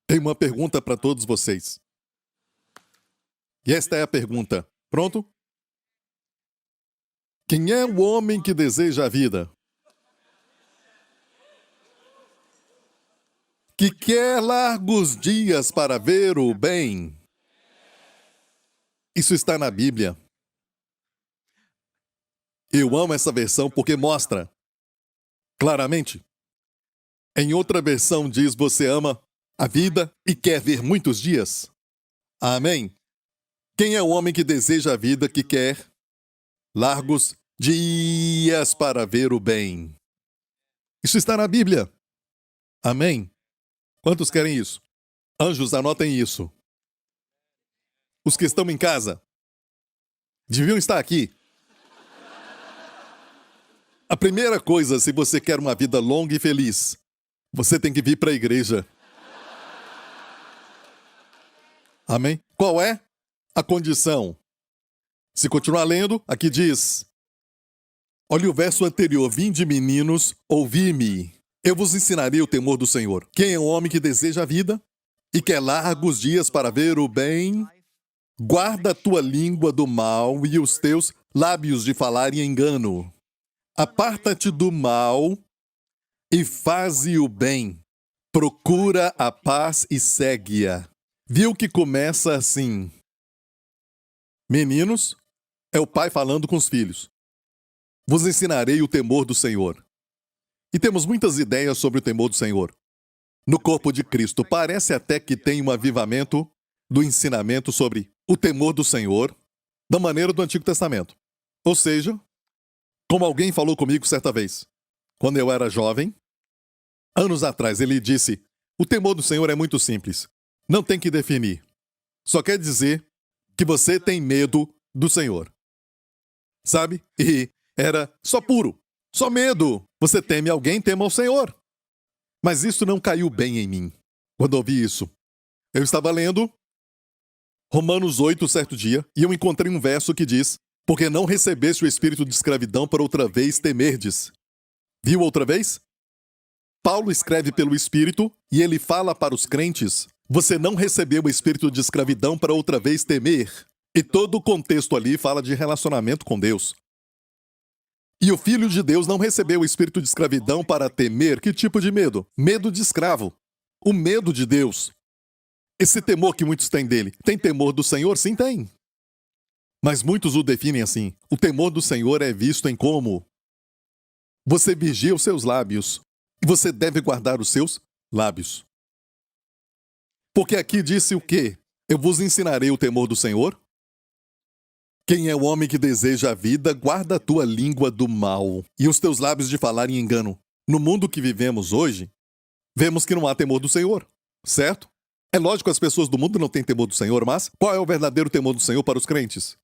Tenho uma pergunta para todos vocês. E esta é a pergunta. Pronto? Quem é o homem que deseja a vida? Que quer largos dias para ver o bem? Isso está na Bíblia. Eu amo essa versão porque mostra claramente. Em outra versão diz: você ama a vida e quer ver muitos dias. Amém? Quem é o homem que deseja a vida, que quer largos dias para ver o bem? Isso está na Bíblia. Amém? Quantos querem isso? Anjos, anotem isso. Os que estão em casa deviam estar aqui. A primeira coisa, se você quer uma vida longa e feliz, você tem que vir para a igreja. Amém? Qual é a condição? Se continuar lendo, aqui diz: olha o verso anterior. Vinde, meninos, ouvi-me. Eu vos ensinarei o temor do Senhor. Quem é o homem que deseja a vida e quer largos dias para ver o bem? Guarda a tua língua do mal e os teus lábios de falar em engano. Aparta-te do mal e faze o bem. Procura a paz e segue-a. Viu que começa assim? Meninos, é o pai falando com os filhos. Vos ensinarei o temor do Senhor. E temos muitas ideias sobre o temor do Senhor. No corpo de Cristo, parece até que tem um avivamento do ensinamento sobre o temor do Senhor da maneira do Antigo Testamento. Ou seja, como alguém falou comigo certa vez, quando eu era jovem, anos atrás, ele disse: o temor do Senhor é muito simples. Não tem que definir. Só quer dizer que você tem medo do Senhor. Sabe? E era só puro. Só medo. Você teme alguém, tema ao Senhor. Mas isso não caiu bem em mim. Quando ouvi isso, eu estava lendo Romanos 8, certo dia, e eu encontrei um verso que diz: porque não recebeste o espírito de escravidão para outra vez temerdes. Viu outra vez? Paulo escreve pelo Espírito e ele fala para os crentes: você não recebeu o espírito de escravidão para outra vez temer. E todo o contexto ali fala de relacionamento com Deus. E o Filho de Deus não recebeu o espírito de escravidão para temer. Que tipo de medo? Medo de escravo. O medo de Deus. Esse temor que muitos têm dele. Tem temor do Senhor? Sim, tem. Mas muitos o definem assim. O temor do Senhor é visto em como você vigia os seus lábios. E você deve guardar os seus lábios. Porque aqui disse o quê? Eu vos ensinarei o temor do Senhor. Quem é o homem que deseja a vida, guarda a tua língua do mal e os teus lábios de falar em engano. No mundo que vivemos hoje, vemos que não há temor do Senhor, certo? É lógico que as pessoas do mundo não têm temor do Senhor, mas qual é o verdadeiro temor do Senhor para os crentes?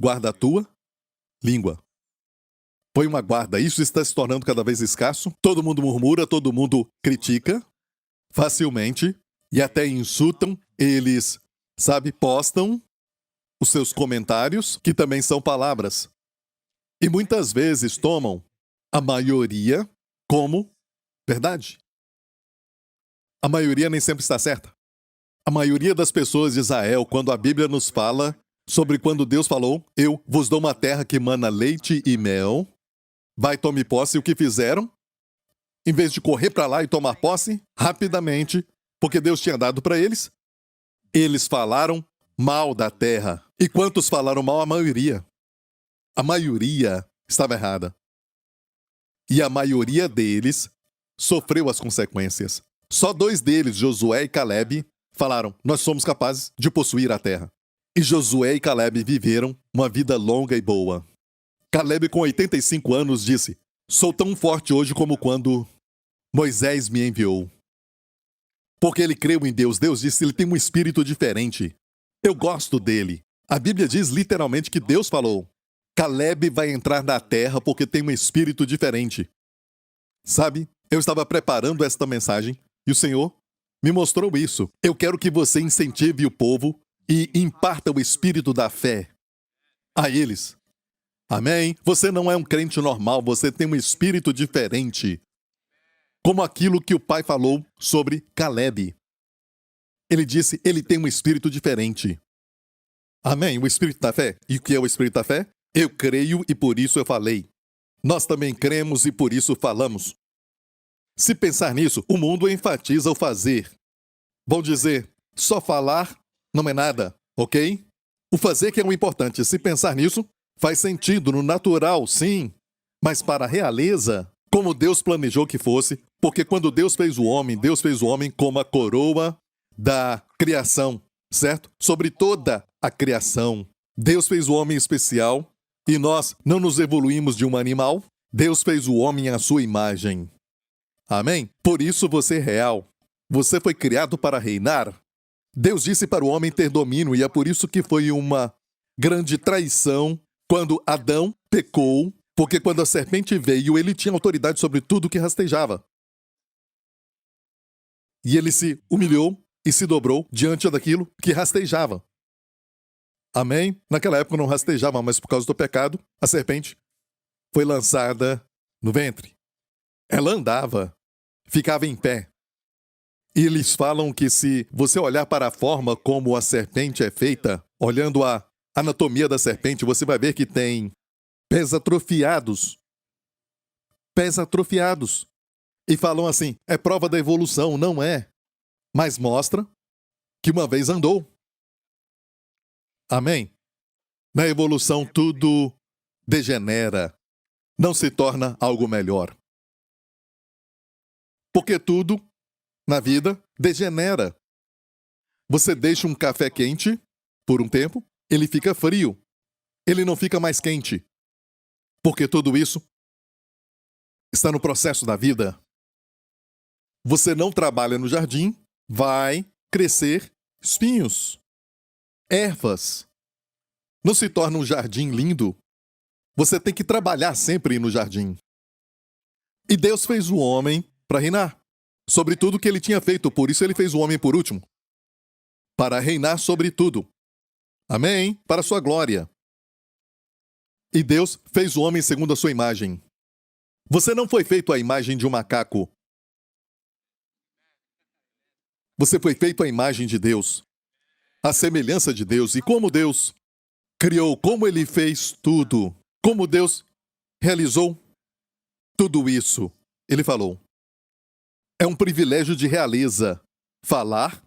Guarda a tua língua. Põe uma guarda. Isso está se tornando cada vez escasso. Todo mundo murmura, todo mundo critica facilmente e até insultam. Eles, postam os seus comentários, que também são palavras. E muitas vezes tomam a maioria como verdade. A maioria nem sempre está certa. A maioria das pessoas de Israel, quando a Bíblia nos fala sobre quando Deus falou: eu vos dou uma terra que mana leite e mel, vai, tome posse. O que fizeram? Em vez de correr para lá e tomar posse, rapidamente, porque Deus tinha dado para eles, eles falaram mal da terra. E quantos falaram mal? A maioria. A maioria estava errada. E a maioria deles sofreu as consequências. Só 2 deles, Josué e Caleb, falaram: nós somos capazes de possuir a terra. E Josué e Caleb viveram uma vida longa e boa. Caleb, com 85 anos, disse: sou tão forte hoje como quando Moisés me enviou. Porque ele creu em Deus. Deus disse: ele tem um espírito diferente. Eu gosto dele. A Bíblia diz literalmente que Deus falou: Caleb vai entrar na terra porque tem um espírito diferente. Sabe, eu estava preparando esta mensagem e o Senhor me mostrou isso. Eu quero que você incentive o povo e imparta o espírito da fé a eles. Amém? Você não é um crente normal, você tem um espírito diferente. Como aquilo que o pai falou sobre Caleb. Ele disse, ele tem um espírito diferente. Amém? O espírito da fé. E o que é o espírito da fé? Eu creio e por isso eu falei. Nós também cremos e por isso falamos. Se pensar nisso, o mundo enfatiza o fazer. Vão dizer, só falar não é nada, ok? O fazer que é o importante. Se pensar nisso, faz sentido no natural, sim. Mas para a realeza, como Deus planejou que fosse, porque quando Deus fez o homem como a coroa da criação, certo? Sobre toda a criação. Deus fez o homem especial e nós não nos evoluímos de um animal. Deus fez o homem à sua imagem. Amém? Por isso você é real. Você foi criado para reinar. Deus disse para o homem ter domínio e é por isso que foi uma grande traição quando Adão pecou, porque quando a serpente veio, ele tinha autoridade sobre tudo que rastejava. E ele se humilhou e se dobrou diante daquilo que rastejava. Amém? Naquela época não rastejava, mas por causa do pecado, a serpente foi lançada no ventre. Ela andava, ficava em pé. E eles falam que se você olhar para a forma como a serpente é feita, olhando a anatomia da serpente, você vai ver que tem pés atrofiados. Pés atrofiados. E falam assim, é prova da evolução, não é. Mas mostra que uma vez andou. Amém? Na evolução tudo degenera. Não se torna algo melhor. Porque tudo na vida degenera. Você deixa um café quente por um tempo, ele fica frio. Ele não fica mais quente. Porque tudo isso está no processo da vida. Você não trabalha no jardim, vai crescer espinhos, ervas. Não se torna um jardim lindo. Você tem que trabalhar sempre no jardim. E Deus fez o homem para reinar sobre tudo que ele tinha feito, por isso ele fez o homem por último. Para reinar sobre tudo. Amém? Para a sua glória. E Deus fez o homem segundo a sua imagem. Você não foi feito à imagem de um macaco. Você foi feito à imagem de Deus. À semelhança de Deus. E como Deus criou, como ele fez tudo. Como Deus realizou tudo isso. Ele falou. É um privilégio de realeza falar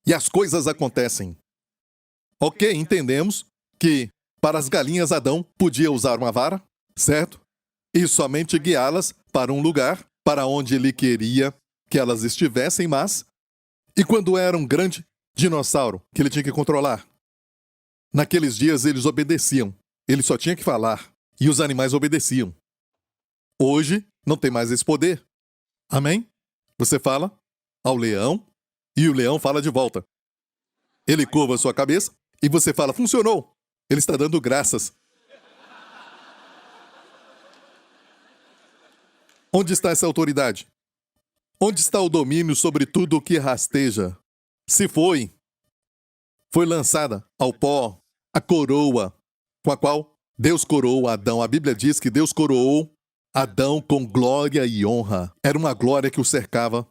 e as coisas acontecem. Ok, entendemos que para as galinhas Adão podia usar uma vara, certo? E somente guiá-las para um lugar para onde ele queria que elas estivessem, mas... E quando era um grande dinossauro que ele tinha que controlar? Naqueles dias eles obedeciam. Ele só tinha que falar. E os animais obedeciam. Hoje não tem mais esse poder. Amém? Você fala ao leão e o leão fala de volta. Ele curva a sua cabeça e você fala, funcionou. Ele está dando graças. Onde está essa autoridade? Onde está o domínio sobre tudo o que rasteja? Se foi lançada ao pó a coroa com a qual Deus coroou Adão. A Bíblia diz que Deus coroou Adão com glória e honra. Era uma glória que o cercava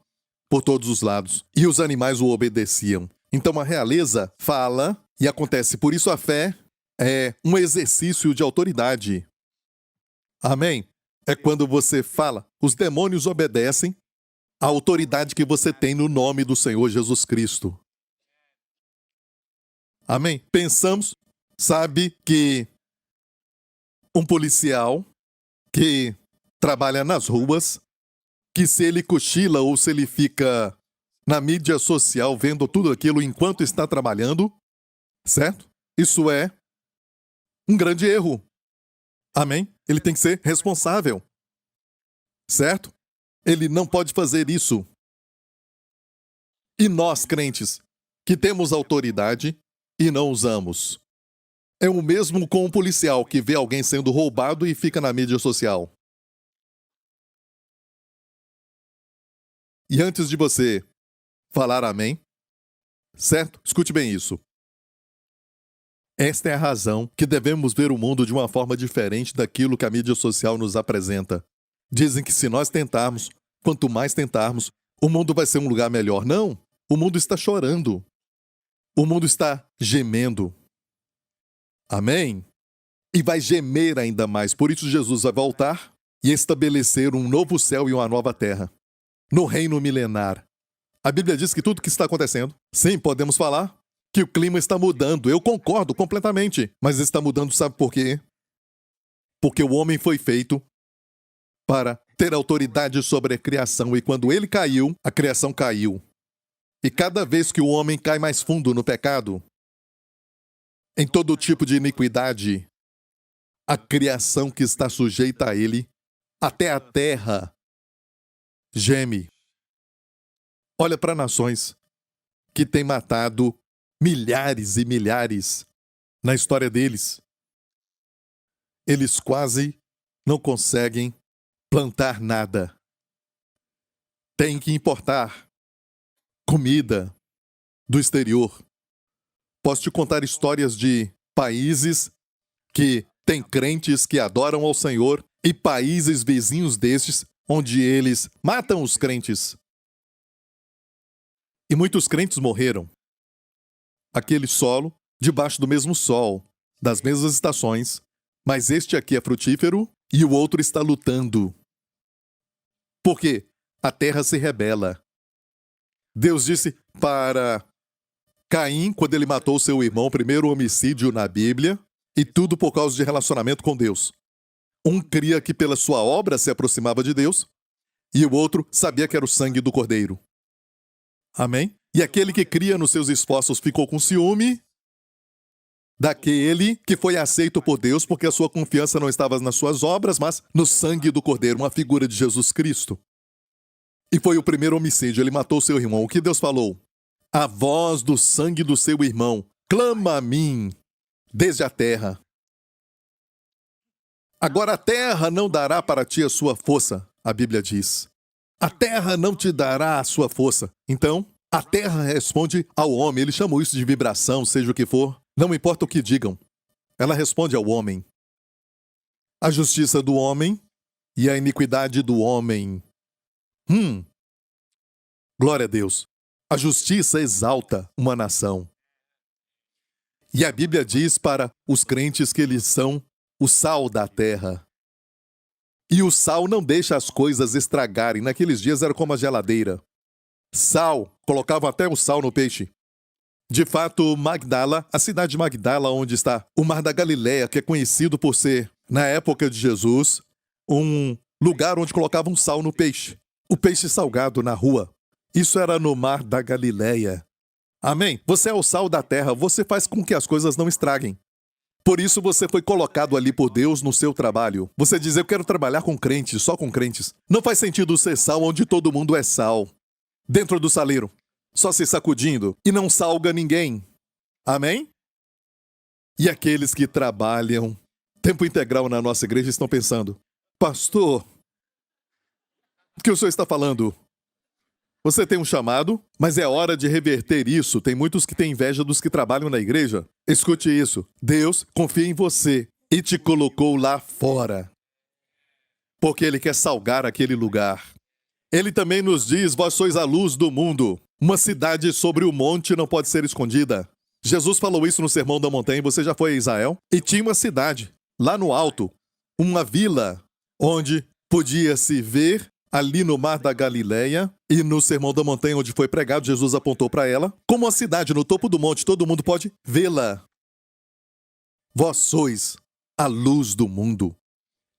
por todos os lados. E os animais o obedeciam. Então a realeza fala e acontece. Por isso a fé é um exercício de autoridade. Amém? É quando você fala, os demônios obedecem à autoridade que você tem no nome do Senhor Jesus Cristo. Amém? Pensamos, sabe que um policial que trabalha nas ruas, que se ele cochila ou se ele fica na mídia social vendo tudo aquilo enquanto está trabalhando, certo? Isso é um grande erro. Amém? Ele tem que ser responsável. Certo? Ele não pode fazer isso. E nós, crentes, que temos autoridade e não usamos. É o mesmo com um policial que vê alguém sendo roubado e fica na mídia social. E antes de você falar amém, certo? Escute bem isso. Esta é a razão que devemos ver o mundo de uma forma diferente daquilo que a mídia social nos apresenta. Dizem que se nós tentarmos, quanto mais tentarmos, o mundo vai ser um lugar melhor. Não, o mundo está chorando. O mundo está gemendo. Amém? E vai gemer ainda mais. Por isso Jesus vai voltar e estabelecer um novo céu e uma nova terra. No reino milenar. A Bíblia diz que tudo que está acontecendo, sim, podemos falar que o clima está mudando. Eu concordo completamente. Mas está mudando, sabe por quê? Porque o homem foi feito para ter autoridade sobre a criação. E quando ele caiu, a criação caiu. E cada vez que o homem cai mais fundo no pecado, em todo tipo de iniquidade, a criação que está sujeita a ele, até a terra, geme. Olha para nações que têm matado milhares e milhares na história deles. Eles quase não conseguem plantar nada. Tem que importar comida do exterior. Posso te contar histórias de países que têm crentes que adoram ao Senhor e países vizinhos destes onde eles matam os crentes. E muitos crentes morreram. Aquele solo, debaixo do mesmo sol, das mesmas estações, mas este aqui é frutífero e o outro está lutando. Por quê? A terra se rebela. Deus disse para Caim, quando ele matou seu irmão, primeiro homicídio na Bíblia, e tudo por causa de relacionamento com Deus. Um cria que pela sua obra se aproximava de Deus, e o outro sabia que era o sangue do cordeiro. Amém? E aquele que cria nos seus esforços ficou com ciúme daquele que foi aceito por Deus, porque a sua confiança não estava nas suas obras, mas no sangue do cordeiro, uma figura de Jesus Cristo. E foi o primeiro homicídio, ele matou seu irmão. O que Deus falou? A voz do sangue do seu irmão clama a mim desde a terra. Agora a terra não dará para ti a sua força, a Bíblia diz. A terra não te dará a sua força. Então, a terra responde ao homem. Ele chamou isso de vibração, seja o que for. Não importa o que digam. Ela responde ao homem. A justiça do homem e a iniquidade do homem. Glória a Deus. A justiça exalta uma nação. E a Bíblia diz para os crentes que eles são o sal da terra. E o sal não deixa as coisas estragarem. Naqueles dias era como a geladeira. Sal, colocavam até o sal no peixe. De fato, Magdala, a cidade de Magdala, onde está o Mar da Galileia, que é conhecido por ser, na época de Jesus, um lugar onde colocavam sal no peixe. O peixe salgado na rua. Isso era no Mar da Galileia. Amém? Você é o sal da terra, você faz com que as coisas não estraguem. Por isso você foi colocado ali por Deus no seu trabalho. Você diz, eu quero trabalhar com crentes, só com crentes. Não faz sentido ser sal onde todo mundo é sal. Dentro do saleiro, só se sacudindo e não salga ninguém. Amém? E aqueles que trabalham tempo integral na nossa igreja estão pensando, pastor, o que o senhor está falando? Você tem um chamado, mas é hora de reverter isso. Tem muitos que têm inveja dos que trabalham na igreja. Escute isso. Deus confia em você e te colocou lá fora. Porque Ele quer salgar aquele lugar. Ele também nos diz, vós sois a luz do mundo. Uma cidade sobre o monte não pode ser escondida. Jesus falou isso no Sermão da Montanha. Você já foi a Israel? E tinha uma cidade, lá no alto. Uma vila, onde podia se ver ali no Mar da Galileia, e no Sermão da Montanha, onde foi pregado, Jesus apontou para ela, como uma cidade no topo do monte, todo mundo pode vê-la. Vós sois a luz do mundo,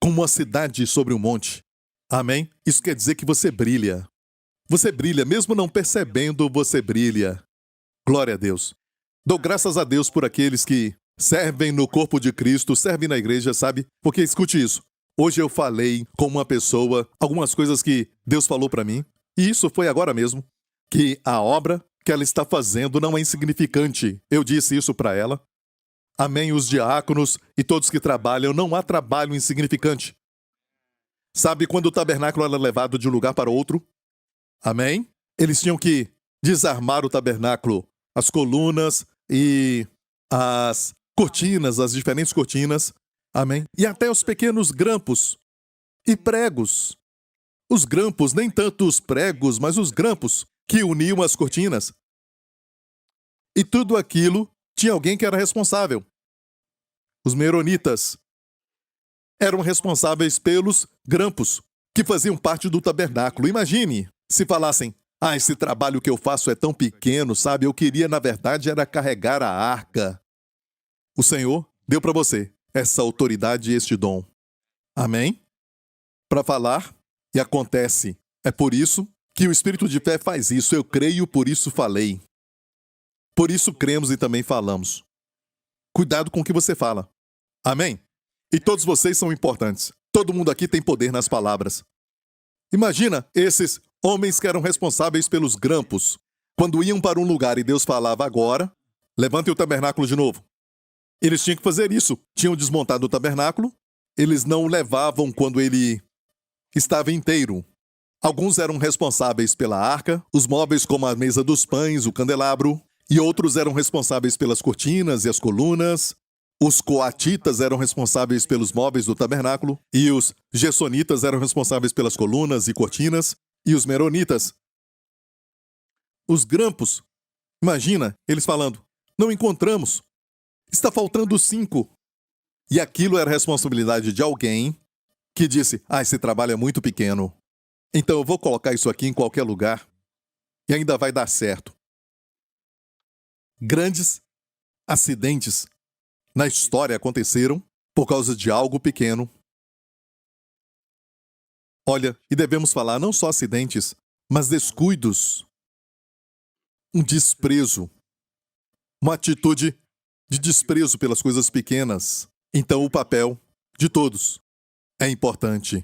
como uma cidade sobre um monte. Amém? Isso quer dizer que você brilha. Você brilha, mesmo não percebendo, você brilha. Glória a Deus. Dou graças a Deus por aqueles que servem no corpo de Cristo, servem na igreja, sabe? Porque escute isso. Hoje eu falei com uma pessoa algumas coisas que Deus falou para mim, e isso foi agora mesmo, que a obra que ela está fazendo não é insignificante. Eu disse isso para ela. Amém, os diáconos e todos que trabalham, não há trabalho insignificante. Sabe quando o tabernáculo era levado de um lugar para outro? Amém? Eles tinham que desarmar o tabernáculo, as colunas e as cortinas, as diferentes cortinas. Amém? E até os pequenos grampos e pregos. Os grampos, nem tanto os pregos, mas os grampos que uniam as cortinas. E tudo aquilo tinha alguém que era responsável. Os meronitas eram responsáveis pelos grampos, que faziam parte do tabernáculo. Imagine se falassem: ah, esse trabalho que eu faço é tão pequeno, sabe? Eu queria, na verdade, era carregar a arca. O Senhor deu para você essa autoridade e este dom. Amém? Para falar, e acontece. É por isso que o Espírito de fé faz isso. Eu creio, por isso falei. Por isso cremos e também falamos. Cuidado com o que você fala. Amém? E todos vocês são importantes. Todo mundo aqui tem poder nas palavras. Imagina esses homens que eram responsáveis pelos grampos. Quando iam para um lugar e Deus falava: agora, levantem o tabernáculo de novo. Eles tinham que fazer isso. Tinham desmontado o tabernáculo. Eles não o levavam quando ele estava inteiro. Alguns eram responsáveis pela arca, os móveis como a mesa dos pães, o candelabro, e outros eram responsáveis pelas cortinas e as colunas. Os coatitas eram responsáveis pelos móveis do tabernáculo, e os gersonitas eram responsáveis pelas colunas e cortinas, e os meronitas. Os grampos, imagina eles falando: não encontramos, está faltando 5. E aquilo era responsabilidade de alguém que disse: ah, esse trabalho é muito pequeno, então eu vou colocar isso aqui em qualquer lugar e ainda vai dar certo. Grandes acidentes na história aconteceram por causa de algo pequeno. Olha, e devemos falar não só acidentes, mas descuidos, um desprezo, uma atitude de desprezo pelas coisas pequenas. Então o papel de todos é importante.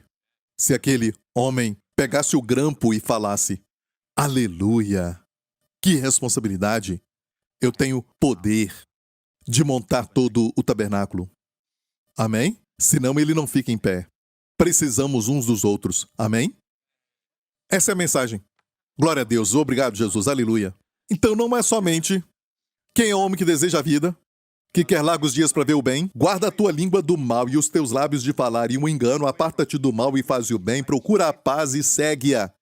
Se aquele homem pegasse o grampo e falasse: aleluia, que responsabilidade, eu tenho poder de montar todo o tabernáculo. Amém? Senão ele não fica em pé. Precisamos uns dos outros. Amém? Essa é a mensagem. Glória a Deus. Obrigado, Jesus. Aleluia. Então não é somente quem é homem que deseja a vida, que quer largos dias para ver o bem. Guarda a tua língua do mal e os teus lábios de falar e um engano. Aparta-te do mal e faz o bem. Procura a paz e segue-a.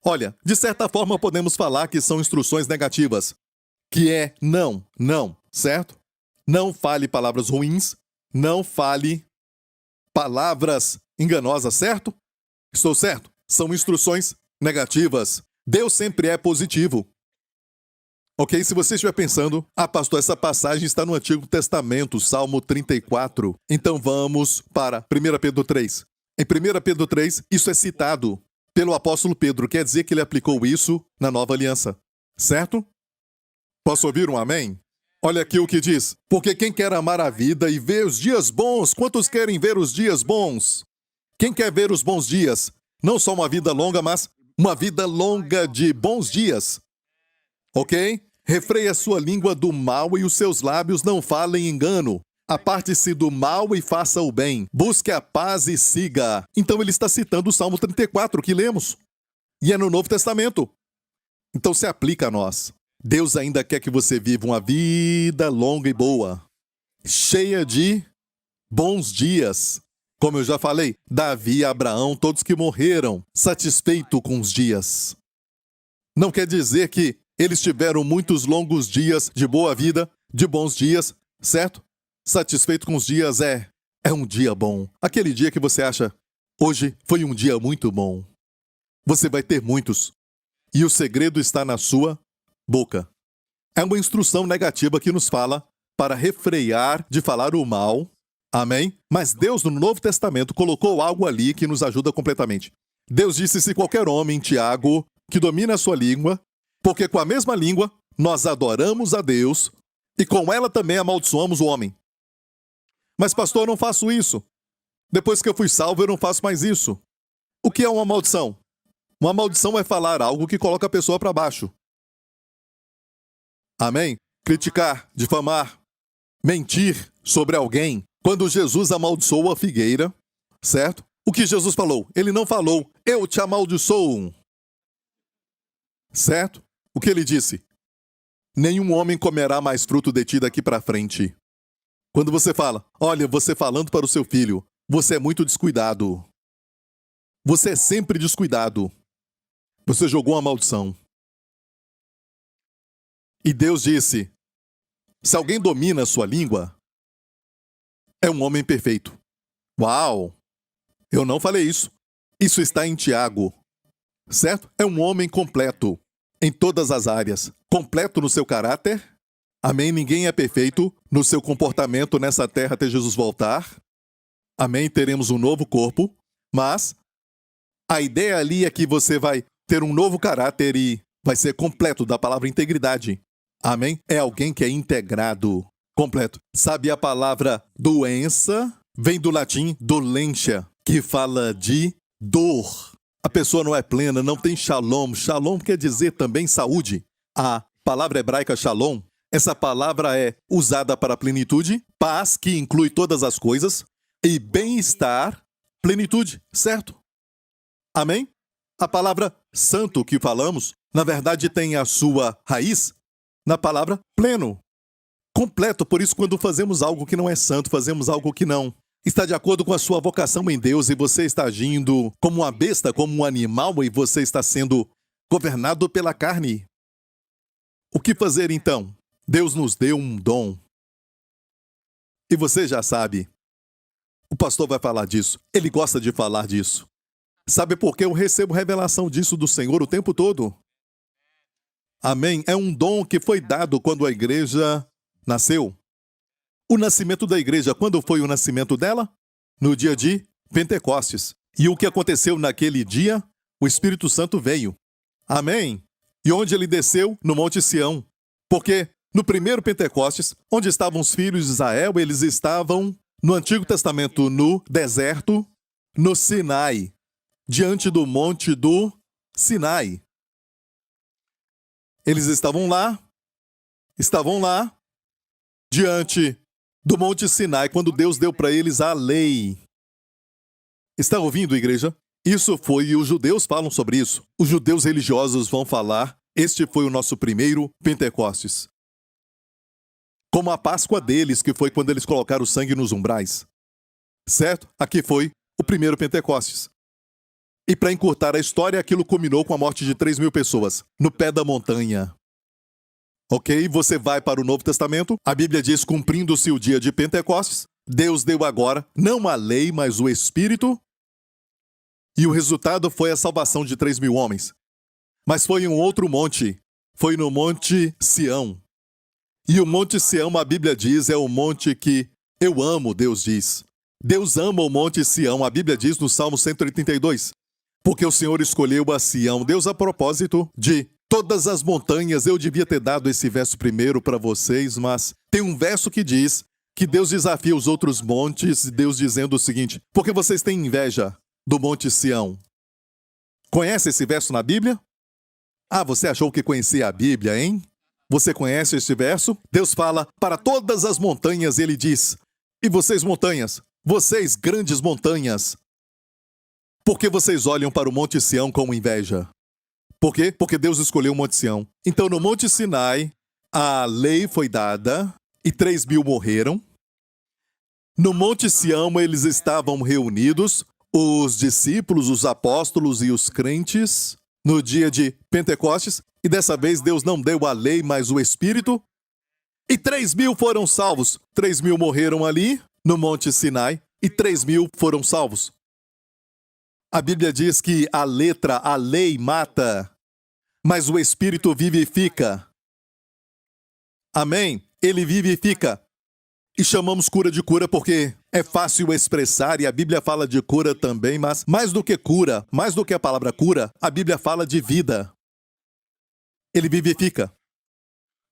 Olha, de certa forma podemos falar que são instruções negativas. Que é não, certo? Não fale palavras ruins. Não fale palavras enganosas, certo? Estou certo? São instruções negativas. Deus sempre é positivo. Ok? Se você estiver pensando: ah, pastor, essa passagem está no Antigo Testamento, Salmo 34. Então vamos para 1 Pedro 3. Em 1 Pedro 3, isso é citado pelo apóstolo Pedro. Quer dizer que ele aplicou isso na nova aliança. Certo? Posso ouvir um amém? Olha aqui o que diz: porque quem quer amar a vida e ver os dias bons, quantos querem ver os dias bons? Quem quer ver os bons dias? Não só uma vida longa, mas uma vida longa de bons dias. Ok? Refreia sua língua do mal e os seus lábios não falem engano. Aparte-se do mal e faça o bem. Busque a paz e siga. Então ele está citando o Salmo 34, que lemos. E é no Novo Testamento. Então se aplica a nós. Deus ainda quer que você viva uma vida longa e boa, cheia de bons dias. Como eu já falei, Davi e Abraão, todos que morreram, satisfeito com os dias. Não quer dizer que eles tiveram muitos longos dias de boa vida, de bons dias, certo? Satisfeito com os dias é um dia bom. Aquele dia que você acha: hoje foi um dia muito bom. Você vai ter muitos. E o segredo está na sua boca. É uma instrução negativa que nos fala para refrear de falar o mal. Amém? Mas Deus, no Novo Testamento, colocou algo ali que nos ajuda completamente. Deus disse: se qualquer homem, Tiago, que domina a sua língua, porque com a mesma língua nós adoramos a Deus e com ela também amaldiçoamos o homem. Mas pastor, eu não faço isso. Depois que eu fui salvo, eu não faço mais isso. O que é uma maldição? Uma maldição é falar algo que coloca a pessoa para baixo. Amém? Criticar, difamar, mentir sobre alguém. Quando Jesus amaldiçoou a figueira, certo? O que Jesus falou? Ele não falou: eu te amaldiçoo. Certo? O que ele disse? Nenhum homem comerá mais fruto de ti daqui para frente. Quando você fala: olha, você falando para o seu filho, você é muito descuidado. Você é sempre descuidado. Você jogou uma maldição. E Deus disse: se alguém domina a sua língua, é um homem perfeito. Uau! Eu não falei isso. Isso está em Tiago. Certo? É um homem completo em todas as áreas. Completo no seu caráter. Amém? Ninguém é perfeito no seu comportamento nessa terra até Jesus voltar. Amém? Teremos um novo corpo. Mas a ideia ali é que você vai ter um novo caráter e vai ser completo, da palavra integridade. Amém? É alguém que é integrado, completo. Sabe, a palavra doença vem do latim dolentia, que fala de dor. A pessoa não é plena, não tem shalom. Shalom quer dizer também saúde. A palavra hebraica shalom, essa palavra é usada para plenitude, paz, que inclui todas as coisas, e bem-estar, plenitude, certo? Amém? A palavra santo que falamos, na verdade tem a sua raiz na palavra pleno, completo. Por isso, quando fazemos algo que não é santo, fazemos algo que não está de acordo com a sua vocação em Deus e você está agindo como uma besta, como um animal e você está sendo governado pela carne. O que fazer então? Deus nos deu um dom. E você já sabe. O pastor vai falar disso. Ele gosta de falar disso. Sabe por que eu recebo revelação disso do Senhor o tempo todo? Amém? É um dom que foi dado quando a igreja nasceu. O nascimento da igreja, quando foi o nascimento dela? No dia de Pentecostes. E o que aconteceu naquele dia? O Espírito Santo veio. Amém? E onde ele desceu? No Monte Sião. Porque no primeiro Pentecostes, onde estavam os filhos de Israel, eles estavam no Antigo Testamento, no deserto, no Sinai, diante do Monte do Sinai. Eles estavam lá, diante do Monte Sinai, quando Deus deu para eles a lei. Está ouvindo, igreja? Isso foi, e os judeus falam sobre isso. Os judeus religiosos vão falar, este foi o nosso primeiro Pentecostes. Como a Páscoa deles, que foi quando eles colocaram o sangue nos umbrais. Certo? Aqui foi o primeiro Pentecostes. E para encurtar a história, aquilo culminou com a morte de 3.000 pessoas, no pé da montanha. Ok? Você vai para o Novo Testamento, a Bíblia diz, cumprindo-se o dia de Pentecostes, Deus deu agora, não a lei, mas o Espírito, e o resultado foi a salvação de 3.000 homens. Mas foi em um outro monte, foi no Monte Sião. E o Monte Sião, a Bíblia diz, é o monte que eu amo, Deus diz. Deus ama o Monte Sião, a Bíblia diz no Salmo 132. Porque o Senhor escolheu a Sião. Deus, a propósito de todas as montanhas, eu devia ter dado esse verso primeiro para vocês, mas tem um verso que diz que Deus desafia os outros montes, Deus dizendo o seguinte: porque vocês têm inveja do Monte Sião. Conhece esse verso na Bíblia? Ah, você achou que conhecia a Bíblia, hein? Você conhece este verso? Deus fala para todas as montanhas, ele diz: e vocês montanhas, vocês grandes montanhas, por que vocês olham para o Monte Sião com inveja? Por quê? Porque Deus escolheu o Monte Sião. Então, no Monte Sinai, a lei foi dada e 3.000 morreram. No Monte Sião, eles estavam reunidos, os discípulos, os apóstolos e os crentes, no dia de Pentecostes. E dessa vez, Deus não deu a lei, mas o Espírito. E 3.000 foram salvos. 3.000 morreram ali, no Monte Sinai, e 3.000 foram salvos. A Bíblia diz que a letra, a lei mata, mas o Espírito vivifica. Amém? Ele vivifica. E chamamos cura de cura porque é fácil expressar, e a Bíblia fala de cura também, mas mais do que cura, mais do que a palavra cura, a Bíblia fala de vida. Ele vivifica.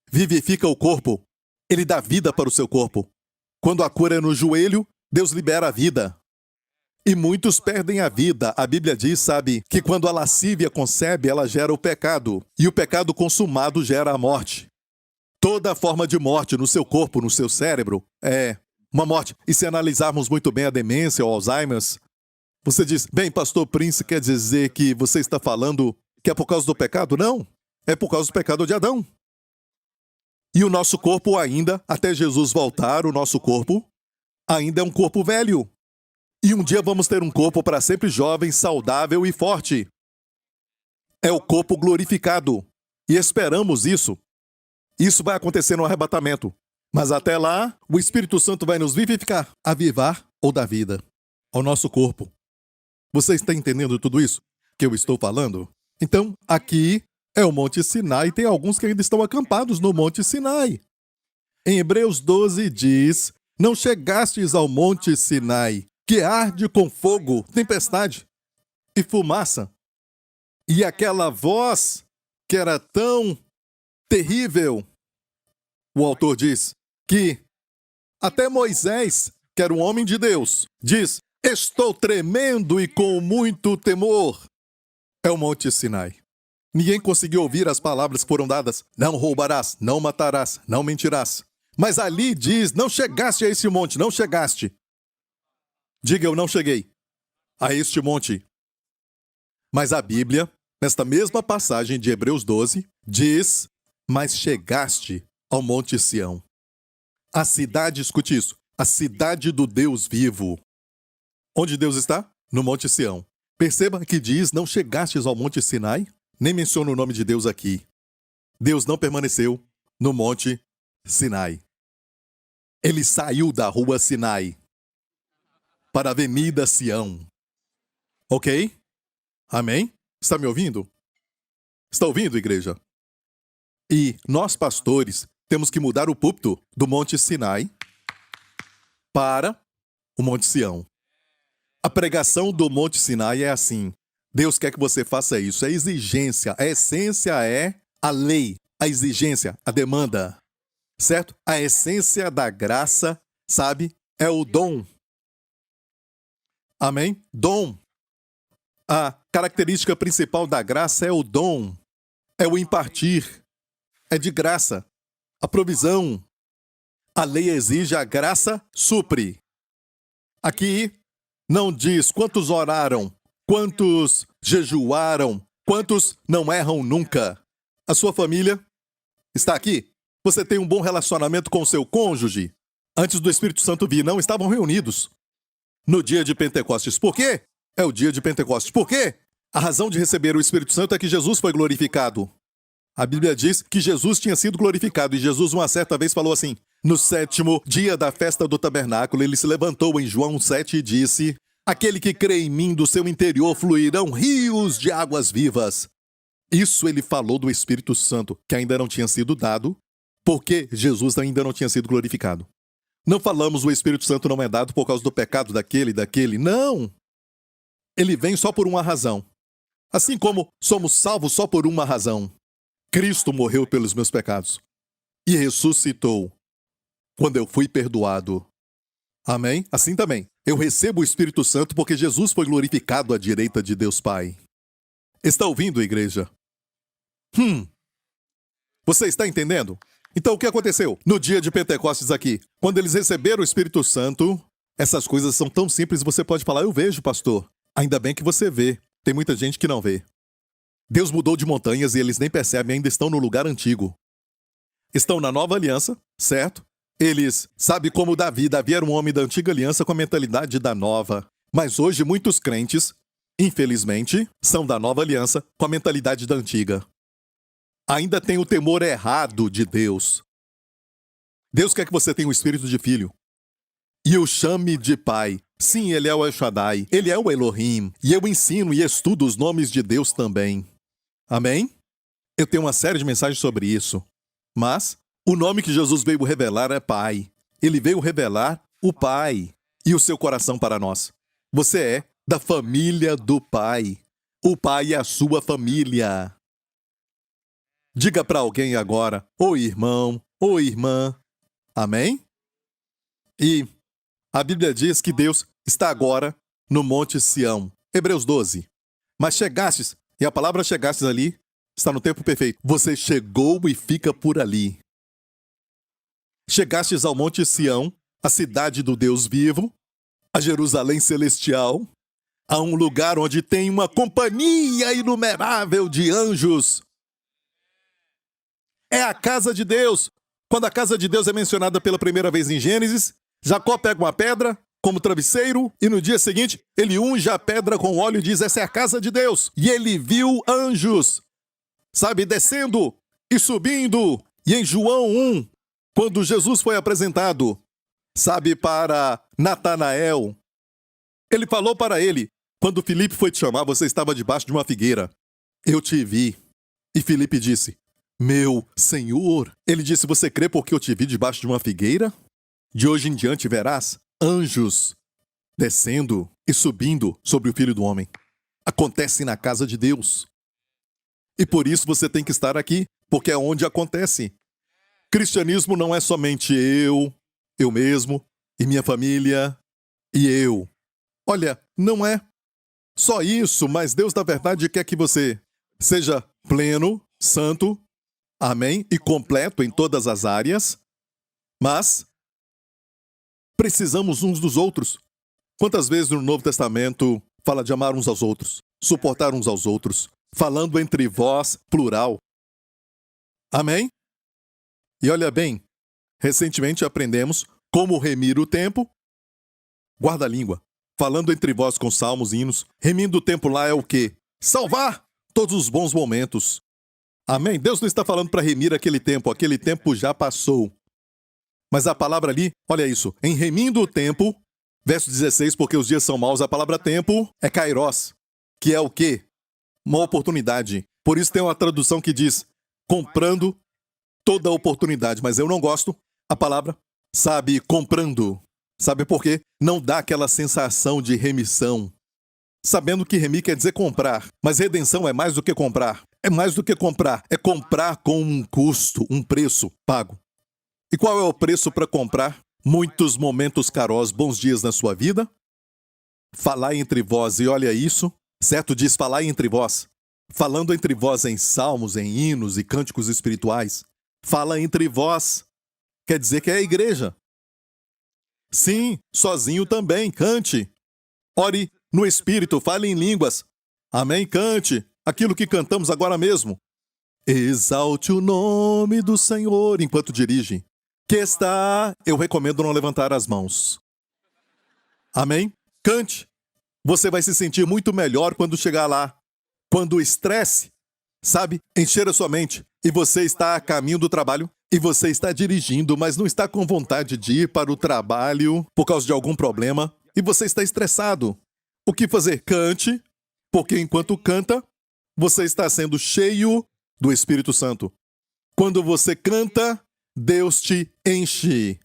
Vivifica o corpo. Ele dá vida para o seu corpo. Quando a cura é no joelho, Deus libera a vida. E muitos perdem a vida. A Bíblia diz, sabe, que quando a lascívia concebe, ela gera o pecado. E o pecado consumado gera a morte. Toda forma de morte no seu corpo, no seu cérebro, é uma morte. E se analisarmos muito bem a demência ou Alzheimer, você diz: bem, pastor Prince, quer dizer que você está falando que é por causa do pecado? Não. É por causa do pecado de Adão. E o nosso corpo ainda, até Jesus voltar, o nosso corpo ainda é um corpo velho. E um dia vamos ter um corpo para sempre jovem, saudável e forte. É o corpo glorificado. E esperamos isso. Isso vai acontecer no arrebatamento. Mas até lá, o Espírito Santo vai nos vivificar, avivar ou dar vida ao nosso corpo. Você está entendendo tudo isso que eu estou falando? Então, aqui é o Monte Sinai e tem alguns que ainda estão acampados no Monte Sinai. Em Hebreus 12 diz: não chegastes ao Monte Sinai, que arde com fogo, tempestade e fumaça. E aquela voz que era tão terrível. O autor diz que até Moisés, que era um homem de Deus, diz: estou tremendo e com muito temor. É o Monte Sinai. Ninguém conseguiu ouvir as palavras que foram dadas: não roubarás, não matarás, não mentirás. Mas ali diz: não chegaste a esse monte, não chegaste. Diga: eu não cheguei a este monte. Mas a Bíblia, nesta mesma passagem de Hebreus 12, diz: mas chegaste ao Monte Sião. A cidade, escute isso, a cidade do Deus vivo. Onde Deus está? No Monte Sião. Perceba que diz: não chegastes ao Monte Sinai. Nem menciona o nome de Deus aqui. Deus não permaneceu no Monte Sinai. Ele saiu da rua Sinai para a Avenida Sião. Ok? Amém? Está me ouvindo? Está ouvindo, igreja? E nós, pastores, temos que mudar o púlpito do Monte Sinai para o Monte Sião. A pregação do Monte Sinai é assim: Deus quer que você faça isso. É exigência. A essência é a lei, a exigência, a demanda. Certo? A essência da graça, sabe? É o dom. Amém? Dom. A característica principal da graça é o dom. É o impartir. É de graça. A provisão. A lei exige, a graça supre. Aqui não diz quantos oraram, quantos jejuaram, quantos não erram nunca. A sua família está aqui? Você tem um bom relacionamento com o seu cônjuge? Antes do Espírito Santo vir, não estavam reunidos no dia de Pentecostes. Por quê? É o dia de Pentecostes. Por quê? A razão de receber o Espírito Santo é que Jesus foi glorificado. A Bíblia diz que Jesus tinha sido glorificado e Jesus uma certa vez falou assim: no 7º dia da festa do tabernáculo, ele se levantou em João 7 e disse: aquele que crê em mim, do seu interior fluirão rios de águas vivas. Isso ele falou do Espírito Santo, que ainda não tinha sido dado, porque Jesus ainda não tinha sido glorificado. Não falamos o Espírito Santo não é dado por causa do pecado daquele. Não! Ele vem só por uma razão. Assim como somos salvos só por uma razão. Cristo morreu pelos meus pecados e ressuscitou quando eu fui perdoado. Amém? Assim também, eu recebo o Espírito Santo porque Jesus foi glorificado à direita de Deus Pai. Está ouvindo, igreja? Você está entendendo? Então, o que aconteceu no dia de Pentecostes aqui? Quando eles receberam o Espírito Santo, essas coisas são tão simples, você pode falar: eu vejo, pastor. Ainda bem que você vê. Tem muita gente que não vê. Deus mudou de montanhas e eles nem percebem, ainda estão no lugar antigo. Estão na nova aliança, certo? Eles, sabe como Davi era um homem da antiga aliança com a mentalidade da nova. Mas hoje muitos crentes, infelizmente, são da nova aliança com a mentalidade da antiga. Ainda tem o temor errado de Deus. Deus quer que você tenha o espírito de filho e o chame de pai. Sim, ele é o El Shaddai, ele é o Elohim, e eu ensino e estudo os nomes de Deus também. Amém? Eu tenho uma série de mensagens sobre isso. Mas o nome que Jesus veio revelar é Pai. Ele veio revelar o Pai e o seu coração para nós. Você é da família do Pai. O Pai é a sua família. Diga para alguém agora: ô irmão, ô irmã. Amém? E a Bíblia diz que Deus está agora no Monte Sião. Hebreus 12. Mas chegastes, e a palavra chegastes ali está no tempo perfeito. Você chegou e fica por ali. Chegastes ao Monte Sião, a cidade do Deus vivo, a Jerusalém celestial, a um lugar onde tem uma companhia inumerável de anjos. É a casa de Deus. Quando a casa de Deus é mencionada pela primeira vez em Gênesis, Jacó pega uma pedra como travesseiro, e no dia seguinte, ele unge a pedra com óleo e diz, essa é a casa de Deus. E ele viu anjos, sabe, descendo e subindo. E em João 1, quando Jesus foi apresentado, sabe, para Natanael, ele falou para ele, quando Filipe foi te chamar, você estava debaixo de uma figueira. Eu te vi. E Filipe disse, meu Senhor. Ele disse, você crê porque eu te vi debaixo de uma figueira? De hoje em diante verás anjos descendo e subindo sobre o Filho do Homem. Acontece na casa de Deus. E por isso você tem que estar aqui, porque é onde acontece. Cristianismo não é somente eu mesmo, e minha família, e eu. Olha, não é só isso, mas Deus, na verdade, quer que você seja pleno, santo, amém, e completo em todas as áreas, mas precisamos uns dos outros. Quantas vezes no Novo Testamento fala de amar uns aos outros, suportar uns aos outros, falando entre vós, plural. Amém? E olha bem, recentemente aprendemos como remir o tempo. Guarda a língua. Falando entre vós com salmos e hinos. Remindo o tempo lá é o quê? Salvar todos os bons momentos. Amém? Deus não está falando para remir aquele tempo já passou. Mas a palavra ali, olha isso, em remindo o tempo, verso 16, porque os dias são maus, a palavra tempo é kairos, que é o quê? Uma oportunidade. Por isso tem uma tradução que diz, comprando toda oportunidade, mas eu não gosto a palavra, sabe, comprando. Sabe por quê? Não dá aquela sensação de remissão. Sabendo que remir quer dizer comprar, mas redenção é mais do que comprar. É mais do que comprar, é comprar com um custo, um preço pago. E qual é o preço para comprar? Muitos momentos caros, bons dias na sua vida. Falar entre vós, e olha isso, certo? Diz falar entre vós. Falando entre vós em salmos, em hinos e cânticos espirituais. Fala entre vós. Quer dizer que é a igreja. Sim, sozinho também, cante. Ore no Espírito, fale em línguas. Amém, cante. Aquilo que cantamos agora mesmo. Exalte o nome do Senhor enquanto dirige. Que está... Eu recomendo não levantar as mãos. Amém? Cante. Você vai se sentir muito melhor quando chegar lá. Quando o estresse, sabe, encher a sua mente. E você está a caminho do trabalho. E você está dirigindo, mas não está com vontade de ir para o trabalho por causa de algum problema. E você está estressado. O que fazer? Cante. Porque enquanto canta, você está sendo cheio do Espírito Santo. Quando você canta, Deus te enche.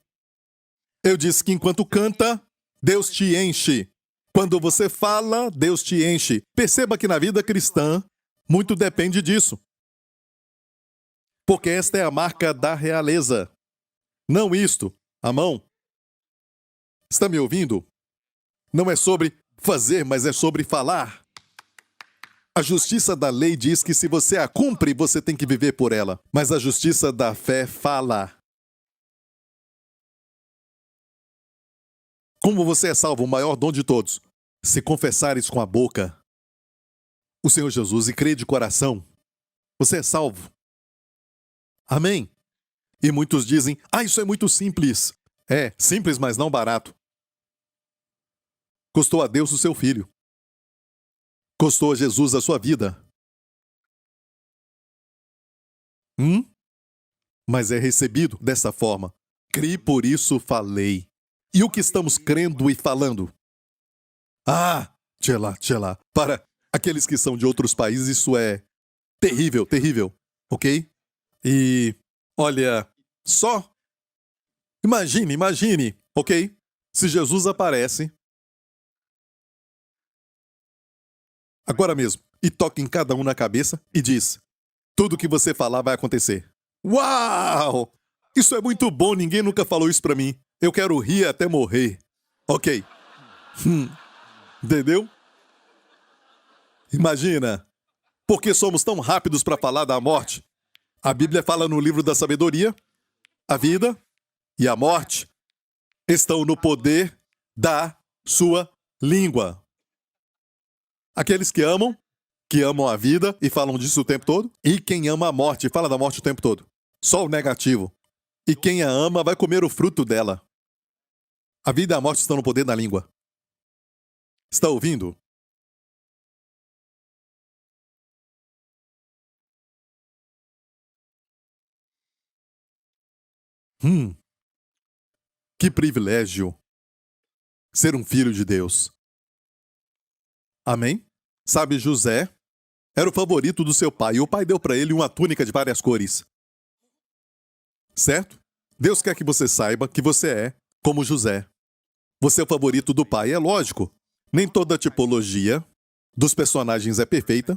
Eu disse que enquanto canta, Deus te enche. Quando você fala, Deus te enche. Perceba que na vida cristã, muito depende disso. Porque esta é a marca da realeza. Não isto, a mão. Está me ouvindo? Não é sobre fazer, mas é sobre falar. A justiça da lei diz que se você a cumpre, você tem que viver por ela. Mas a justiça da fé fala. Como você é salvo, o maior dom de todos? Se confessares com a boca o Senhor Jesus e crer de coração, você é salvo. Amém? E muitos dizem, isso é muito simples. É, simples, mas não barato. Custou a Deus o seu filho. Custou a Jesus a sua vida. Mas é recebido dessa forma. Cri, por isso falei. E o que estamos crendo e falando? Tchela. Para aqueles que são de outros países, isso é terrível, terrível. Ok? E, olha, só imagine, ok? Se Jesus aparece agora mesmo e toca em cada um na cabeça e diz, tudo que você falar vai acontecer. Uau! Isso é muito bom, ninguém nunca falou isso pra mim. Eu quero rir até morrer. Ok. Entendeu? Imagina. Por que somos tão rápidos para falar da morte? A Bíblia fala no livro da sabedoria, a vida e a morte estão no poder da sua língua. Aqueles que amam a vida e falam disso o tempo todo, e quem ama a morte, fala da morte o tempo todo. Só o negativo. E quem a ama vai comer o fruto dela. A vida e a morte estão no poder da língua. Está ouvindo? Que privilégio ser um filho de Deus. Amém? Sabe, José era o favorito do seu pai, e o pai deu para ele uma túnica de várias cores. Certo? Deus quer que você saiba que você é como José. Você é o favorito do pai, é lógico. Nem toda a tipologia dos personagens é perfeita.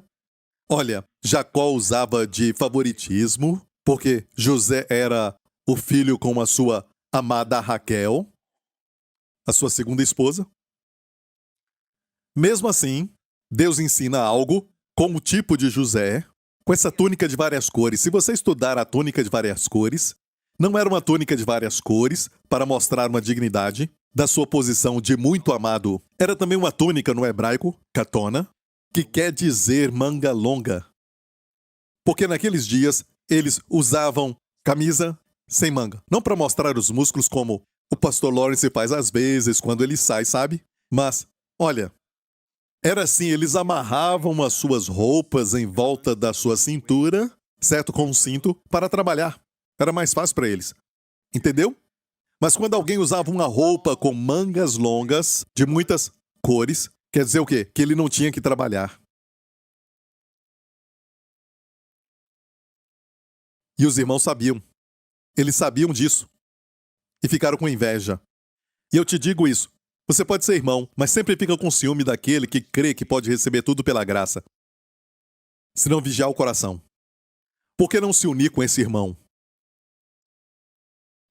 Olha, Jacó usava de favoritismo, porque José era o filho com a sua amada Raquel, a sua segunda esposa. Mesmo assim, Deus ensina algo com o tipo de José, com essa túnica de várias cores. Se você estudar a túnica de várias cores, não era uma túnica de várias cores para mostrar uma dignidade da sua posição de muito amado. Era também uma túnica no hebraico, katona, que quer dizer manga longa. Porque naqueles dias eles usavam camisa sem manga. Não para mostrar os músculos como o pastor Lawrence faz às vezes quando ele sai, sabe? Mas, olha, era assim, eles amarravam as suas roupas em volta da sua cintura, certo? Com um cinto, para trabalhar. Era mais fácil para eles. Entendeu? Mas quando alguém usava uma roupa com mangas longas, de muitas cores, quer dizer o quê? Que ele não tinha que trabalhar. E os irmãos sabiam. Eles sabiam disso. E ficaram com inveja. E eu te digo isso. Você pode ser irmão, mas sempre fica com ciúme daquele que crê que pode receber tudo pela graça. Se não vigiar o coração. Por que não se unir com esse irmão?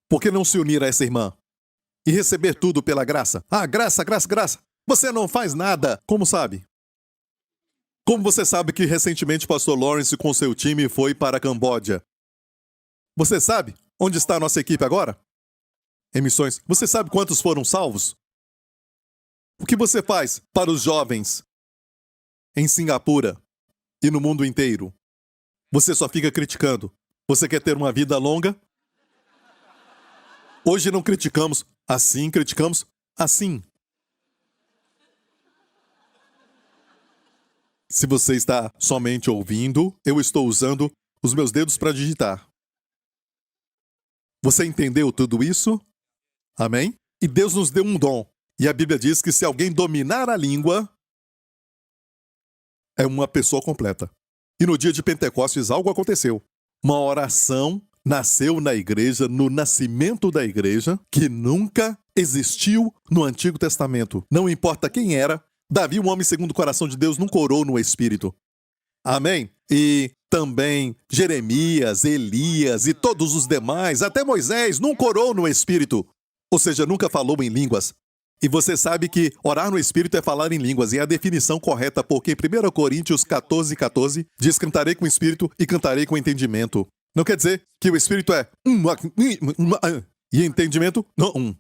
Por que não se unir a essa irmã? E receber tudo pela graça? Ah, graça, graça, graça. Você não faz nada. Como sabe? Como você sabe que recentemente o pastor Lawrence com seu time foi para a Camboja? Você sabe onde está a nossa equipe agora? Em missões. Você sabe quantos foram salvos? O que você faz para os jovens em Singapura e no mundo inteiro? Você só fica criticando. Você quer ter uma vida longa? Hoje não criticamos assim, criticamos assim. Se você está somente ouvindo, eu estou usando os meus dedos para digitar. Você entendeu tudo isso? Amém? E Deus nos deu um dom. E a Bíblia diz que se alguém dominar a língua, é uma pessoa completa. E no dia de Pentecostes algo aconteceu. Uma oração nasceu na igreja, no nascimento da igreja, que nunca existiu no Antigo Testamento. Não importa quem era, Davi, um homem segundo o coração de Deus, nunca orou no Espírito. Amém? E também Jeremias, Elias e todos os demais, até Moisés, nunca orou no Espírito. Ou seja, nunca falou em línguas. E você sabe que orar no Espírito é falar em línguas, e é a definição correta, porque em 1 Coríntios 14:14 diz: cantarei com o Espírito e cantarei com entendimento. Não quer dizer que o Espírito é e entendimento não.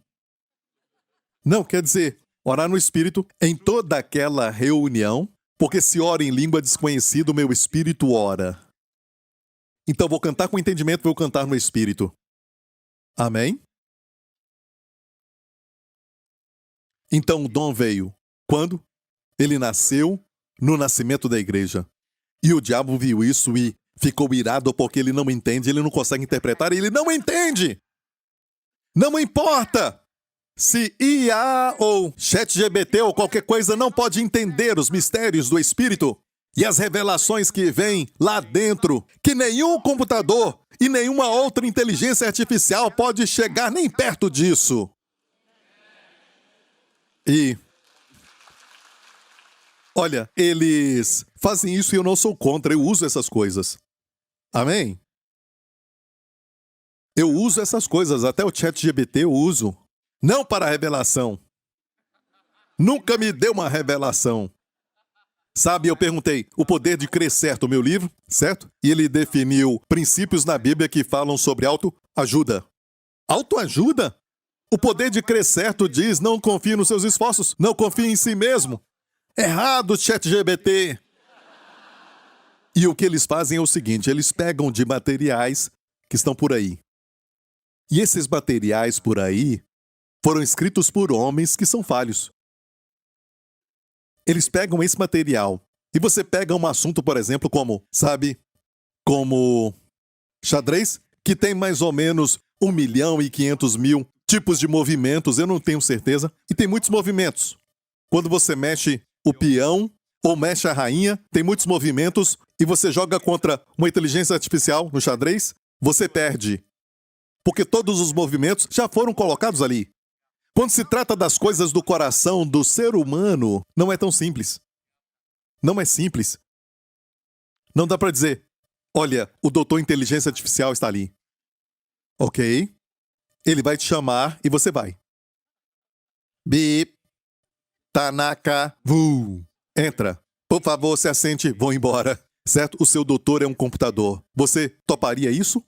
Não, quer dizer orar no Espírito em toda aquela reunião, porque se ora em língua desconhecida, o meu Espírito ora. Então vou cantar com entendimento, vou cantar no Espírito. Amém? Então o dom veio. Quando? Ele nasceu no nascimento da igreja. E o diabo viu isso e ficou irado porque ele não entende, ele não consegue interpretar, ele não entende! Não importa se IA ou ChatGPT ou qualquer coisa não pode entender os mistérios do Espírito e as revelações que vêm lá dentro, que nenhum computador e nenhuma outra inteligência artificial pode chegar nem perto disso. E, olha, eles fazem isso e eu não sou contra, eu uso essas coisas. Amém? Eu uso essas coisas, até o ChatGPT eu uso. Não para revelação. Nunca me deu uma revelação. Sabe, eu perguntei, O Poder de Crer Certo, o meu livro, certo? E ele definiu princípios na Bíblia que falam sobre autoajuda. Autoajuda? O Poder de Crer Certo diz: não confie nos seus esforços, não confie em si mesmo. Errado, ChatGPT. E o que eles fazem é o seguinte, eles pegam de materiais que estão por aí. E esses materiais por aí foram escritos por homens que são falhos. Eles pegam esse material e você pega um assunto, por exemplo, como xadrez, que tem mais ou menos 1.500.000 tipos de movimentos, eu não tenho certeza, e tem muitos movimentos. Quando você mexe o peão ou mexe a rainha, tem muitos movimentos, e você joga contra uma inteligência artificial no xadrez, você perde. Porque todos os movimentos já foram colocados ali. Quando se trata das coisas do coração do ser humano, não é tão simples. Não é simples. Não dá para dizer, olha, o doutor inteligência artificial está ali. Ok. Ele vai te chamar e você vai. Bip. Tanaka. Vu. Entra. Por favor, se assente, vou embora. Certo? O seu doutor é um computador. Você toparia isso?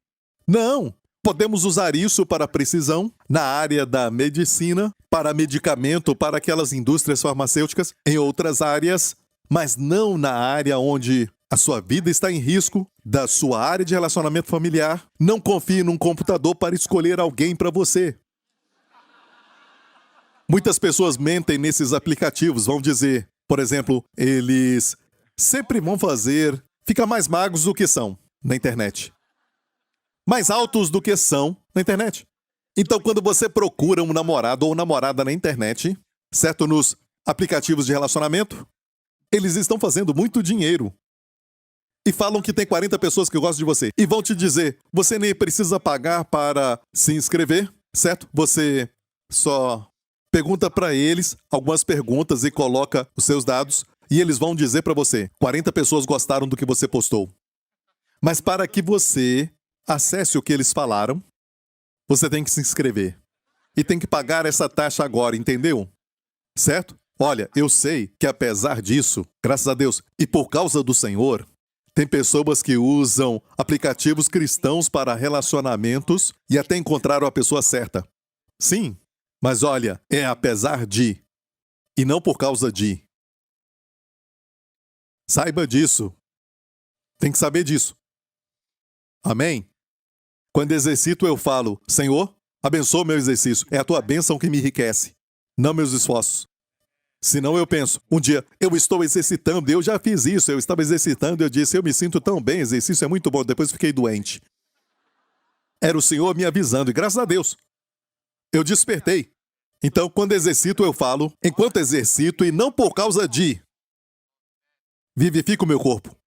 Não. Podemos usar isso para precisão na área da medicina, para medicamento, para aquelas indústrias farmacêuticas, em outras áreas, mas não na área onde a sua vida está em risco, da sua área de relacionamento familiar. Não confie num computador para escolher alguém para você. Muitas pessoas mentem nesses aplicativos, vão dizer, por exemplo, eles sempre vão ficar mais magros do que são na internet. Mais altos do que são na internet. Então, quando você procura um namorado ou namorada na internet, certo, nos aplicativos de relacionamento, eles estão fazendo muito dinheiro. E falam que tem 40 pessoas que gostam de você. E vão te dizer, você nem precisa pagar para se inscrever, certo? Você só pergunta para eles algumas perguntas e coloca os seus dados, e eles vão dizer para você, 40 pessoas gostaram do que você postou. Mas para que você acesse o que eles falaram, você tem que se inscrever. E tem que pagar essa taxa agora, entendeu? Certo? Olha, eu sei que apesar disso, graças a Deus, e por causa do Senhor, tem pessoas que usam aplicativos cristãos para relacionamentos e até encontraram a pessoa certa. Sim, mas olha, é apesar de, e não por causa de. Saiba disso. Tem que saber disso. Amém? Quando exercito, eu falo, Senhor, abençoa o meu exercício. É a tua bênção que me enriquece, não meus esforços. Senão eu penso, um dia, eu estou exercitando, eu já fiz isso, eu estava exercitando, eu disse, eu me sinto tão bem, exercício é muito bom, depois fiquei doente. Era o Senhor me avisando, e graças a Deus, eu despertei. Então, quando exercito, eu falo, enquanto exercito, e não por causa de, vivifico o meu corpo,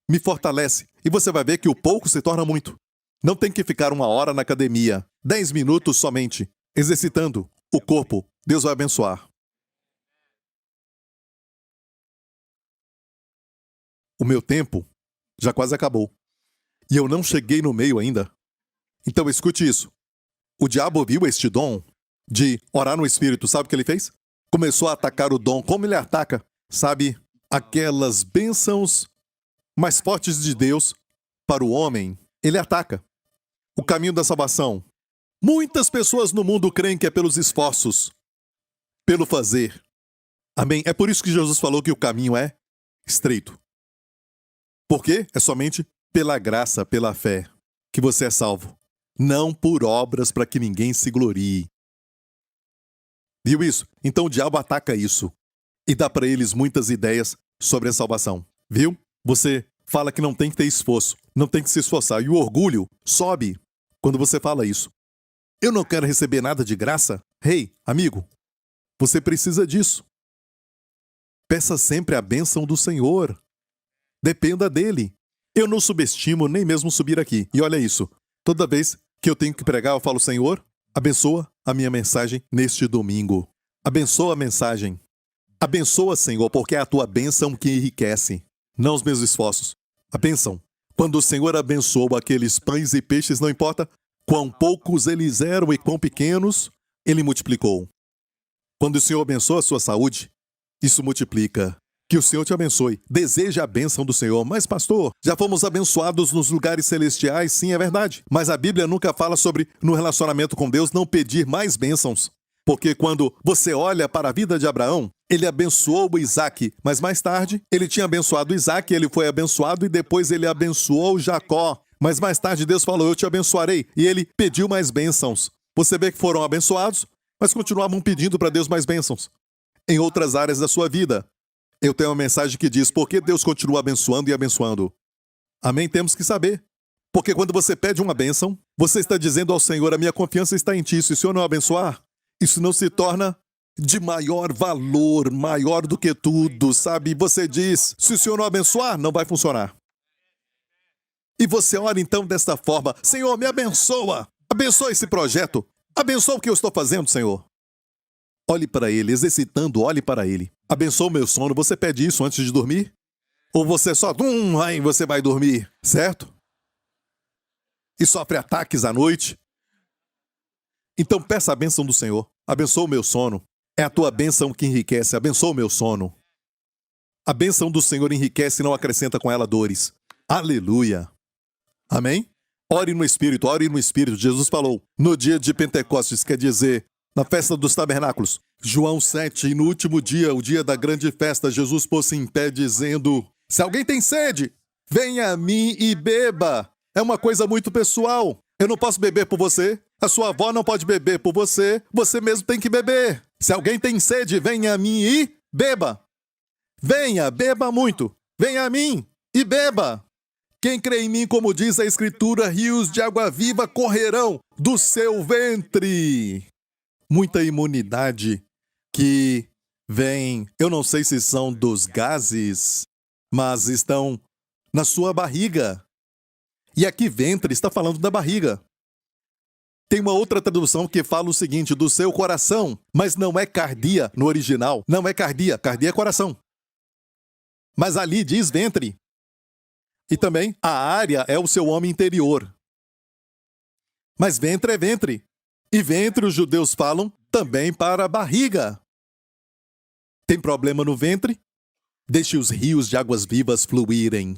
me fortalece, e você vai ver que o pouco se torna muito. Não tem que ficar 1 hora na academia, 10 minutos somente, exercitando o corpo, Deus vai abençoar. O meu tempo já quase acabou. E eu não cheguei no meio ainda. Então escute isso. O diabo viu este dom de orar no Espírito. Sabe o que ele fez? Começou a atacar o dom. Como ele ataca? Sabe, aquelas bênçãos mais fortes de Deus para o homem. Ele ataca. O caminho da salvação. Muitas pessoas no mundo creem que é pelos esforços. Pelo fazer. Amém? É por isso que Jesus falou que o caminho é estreito. Porque é somente pela graça, pela fé, que você é salvo. Não por obras para que ninguém se glorie. Viu isso? Então o diabo ataca isso. E dá para eles muitas ideias sobre a salvação. Viu? Você fala que não tem que ter esforço, não tem que se esforçar. E o orgulho sobe quando você fala isso. Eu não quero receber nada de graça? Hey, amigo, você precisa disso. Peça sempre a bênção do Senhor. Dependa dele. Eu não subestimo nem mesmo subir aqui. E olha isso. Toda vez que eu tenho que pregar, eu falo, Senhor, abençoa a minha mensagem neste domingo. Abençoa a mensagem. Abençoa, Senhor, porque é a tua bênção que enriquece, não os meus esforços. A bênção. Quando o Senhor abençoou aqueles pães e peixes, não importa quão poucos eles eram e quão pequenos, ele multiplicou. Quando o Senhor abençoa a sua saúde, isso multiplica. Que o Senhor te abençoe. Deseja a bênção do Senhor. Mas, pastor, já fomos abençoados nos lugares celestiais? Sim, é verdade. Mas a Bíblia nunca fala sobre, no relacionamento com Deus, não pedir mais bênçãos. Porque quando você olha para a vida de Abraão, ele abençoou o Isaac, mas mais tarde ele tinha abençoado Isaac, ele foi abençoado e depois ele abençoou Jacó. Mas mais tarde Deus falou, eu te abençoarei. E ele pediu mais bênçãos. Você vê que foram abençoados mas continuavam pedindo para Deus mais bênçãos. Em outras áreas da sua vida, eu tenho uma mensagem que diz: por que Deus continua abençoando e abençoando? Amém? Temos que saber. Porque quando você pede uma bênção, você está dizendo ao Senhor: a minha confiança está em Ti. Se o Senhor não abençoar, isso não se torna de maior valor, maior do que tudo, sabe? Você diz: se o Senhor não abençoar, não vai funcionar. E você ora então desta forma: Senhor, me abençoa. Abençoa esse projeto. Abençoa o que eu estou fazendo, Senhor. Olhe para Ele, exercitando, olhe para Ele. Abençoa o meu sono. Você pede isso antes de dormir? Ou você só, aí você vai dormir, certo? E sofre ataques à noite? Então peça a bênção do Senhor. Abençoa o meu sono. É a tua bênção que enriquece. Abençoa o meu sono. A bênção do Senhor enriquece e não acrescenta com ela dores. Aleluia. Amém? Ore no Espírito, ore no Espírito. Jesus falou, no dia de Pentecostes, quer dizer, na festa dos tabernáculos. João 7, e no último dia, o dia da grande festa, Jesus pôs-se em pé dizendo: se alguém tem sede, venha a mim e beba. É uma coisa muito pessoal. Eu não posso beber por você. A sua avó não pode beber por você. Você mesmo tem que beber. Se alguém tem sede, venha a mim e beba. Venha, beba muito. Venha a mim e beba. Quem crê em mim, como diz a Escritura, rios de água viva correrão do seu ventre. Muita imunidade que vem, eu não sei se são dos gases, mas estão na sua barriga. E aqui ventre está falando da barriga. Tem uma outra tradução que fala o seguinte, do seu coração, mas não é cardia no original. Não é cardia, cardia é coração. Mas ali diz ventre. E também a área é o seu homem interior. Mas ventre é ventre. E ventre os judeus falam também para a barriga. Tem problema no ventre? Deixe os rios de águas vivas fluírem.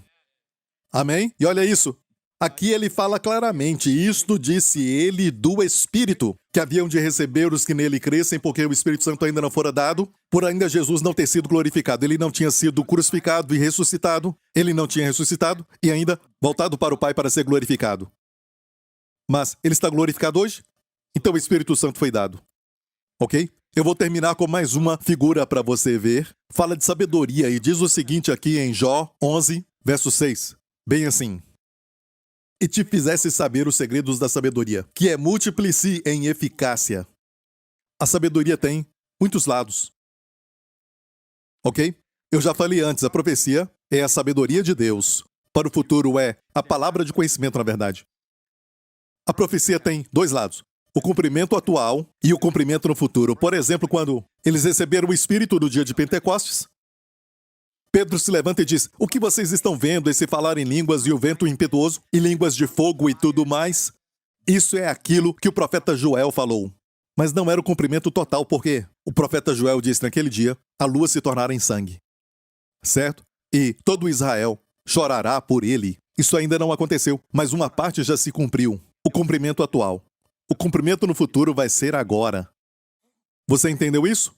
Amém? E olha isso. Aqui ele fala claramente, isto disse ele do Espírito, que haviam de receber os que nele crescem, porque o Espírito Santo ainda não fora dado, por ainda Jesus não ter sido glorificado. Ele não tinha sido crucificado e ressuscitado, ele não tinha ressuscitado e ainda voltado para o Pai para ser glorificado. Mas ele está glorificado hoje? Então o Espírito Santo foi dado. Ok? Eu vou terminar com mais uma figura para você ver. Fala de sabedoria e diz o seguinte aqui em Jó 11, verso 6. Bem assim. E te fizesse saber os segredos da sabedoria, que é múltiplice em eficácia. A sabedoria tem muitos lados. Ok? Eu já falei antes, a profecia é a sabedoria de Deus. Para o futuro é a palavra de conhecimento, na verdade. A profecia tem dois lados. O cumprimento atual e o cumprimento no futuro. Por exemplo, quando eles receberam o Espírito do dia de Pentecostes, Pedro se levanta e diz, o que vocês estão vendo, esse falar em línguas e o vento impetuoso, e línguas de fogo e tudo mais? Isso é aquilo que o profeta Joel falou. Mas não era o cumprimento total, porque o profeta Joel disse naquele dia, a lua se tornará em sangue. Certo? E todo Israel chorará por ele. Isso ainda não aconteceu, mas uma parte já se cumpriu. O cumprimento atual. O cumprimento no futuro vai ser agora. Você entendeu isso?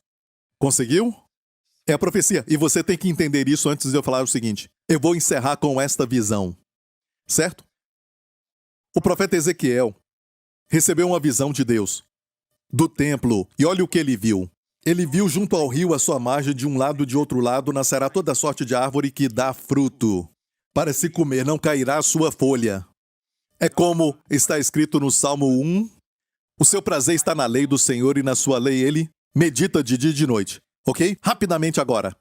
Conseguiu? É a profecia. E você tem que entender isso antes de eu falar o seguinte. Eu vou encerrar com esta visão. Certo? O profeta Ezequiel recebeu uma visão de Deus, do templo, e olha o que ele viu. Ele viu junto ao rio à sua margem, de um lado e de outro lado, nascerá toda sorte de árvore que dá fruto. Para se comer, não cairá a sua folha. É como está escrito no Salmo 1. O seu prazer está na lei do Senhor e na sua lei ele medita de dia e de noite. Ok? Rapidamente agora.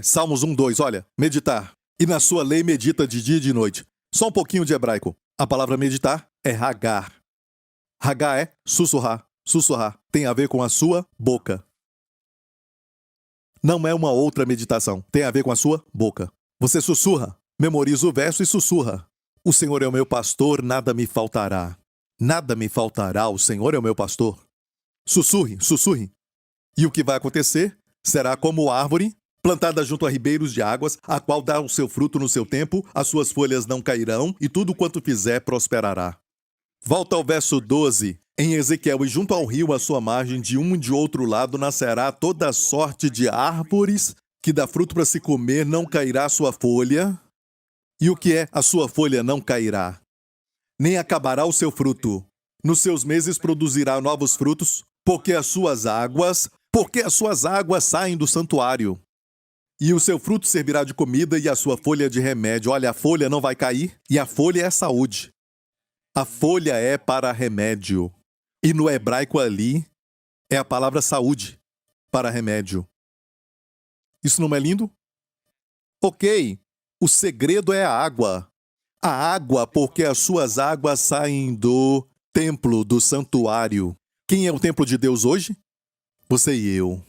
Salmos 1, 2, olha. Meditar. E na sua lei medita de dia e de noite. Só um pouquinho de hebraico. A palavra meditar é hagar. Hagar é sussurrar. Sussurrar. Tem a ver com a sua boca. Não é uma outra meditação. Tem a ver com a sua boca. Você sussurra. Memoriza o verso e sussurra. O Senhor é o meu pastor, nada me faltará. Nada me faltará, o Senhor é o meu pastor. Sussurre, sussurre. E o que vai acontecer? Será como árvore plantada junto a ribeiros de águas, a qual dá o seu fruto no seu tempo, as suas folhas não cairão, e tudo quanto fizer prosperará. Volta ao verso 12. Em Ezequiel, e junto ao rio, à sua margem, de um e de outro lado, nascerá toda sorte de árvores, que dá fruto para se comer, não cairá a sua folha. E o que é a sua folha não cairá? Nem acabará o seu fruto. Nos seus meses produzirá novos frutos, porque as suas águas saem do santuário. E o seu fruto servirá de comida e a sua folha de remédio. Olha, a folha não vai cair e a folha é saúde. A folha é para remédio. E no hebraico ali é a palavra saúde para remédio. Isso não é lindo? Ok, o segredo é a água. A água, porque as suas águas saem do templo, do santuário. Quem é o templo de Deus hoje? Você e eu.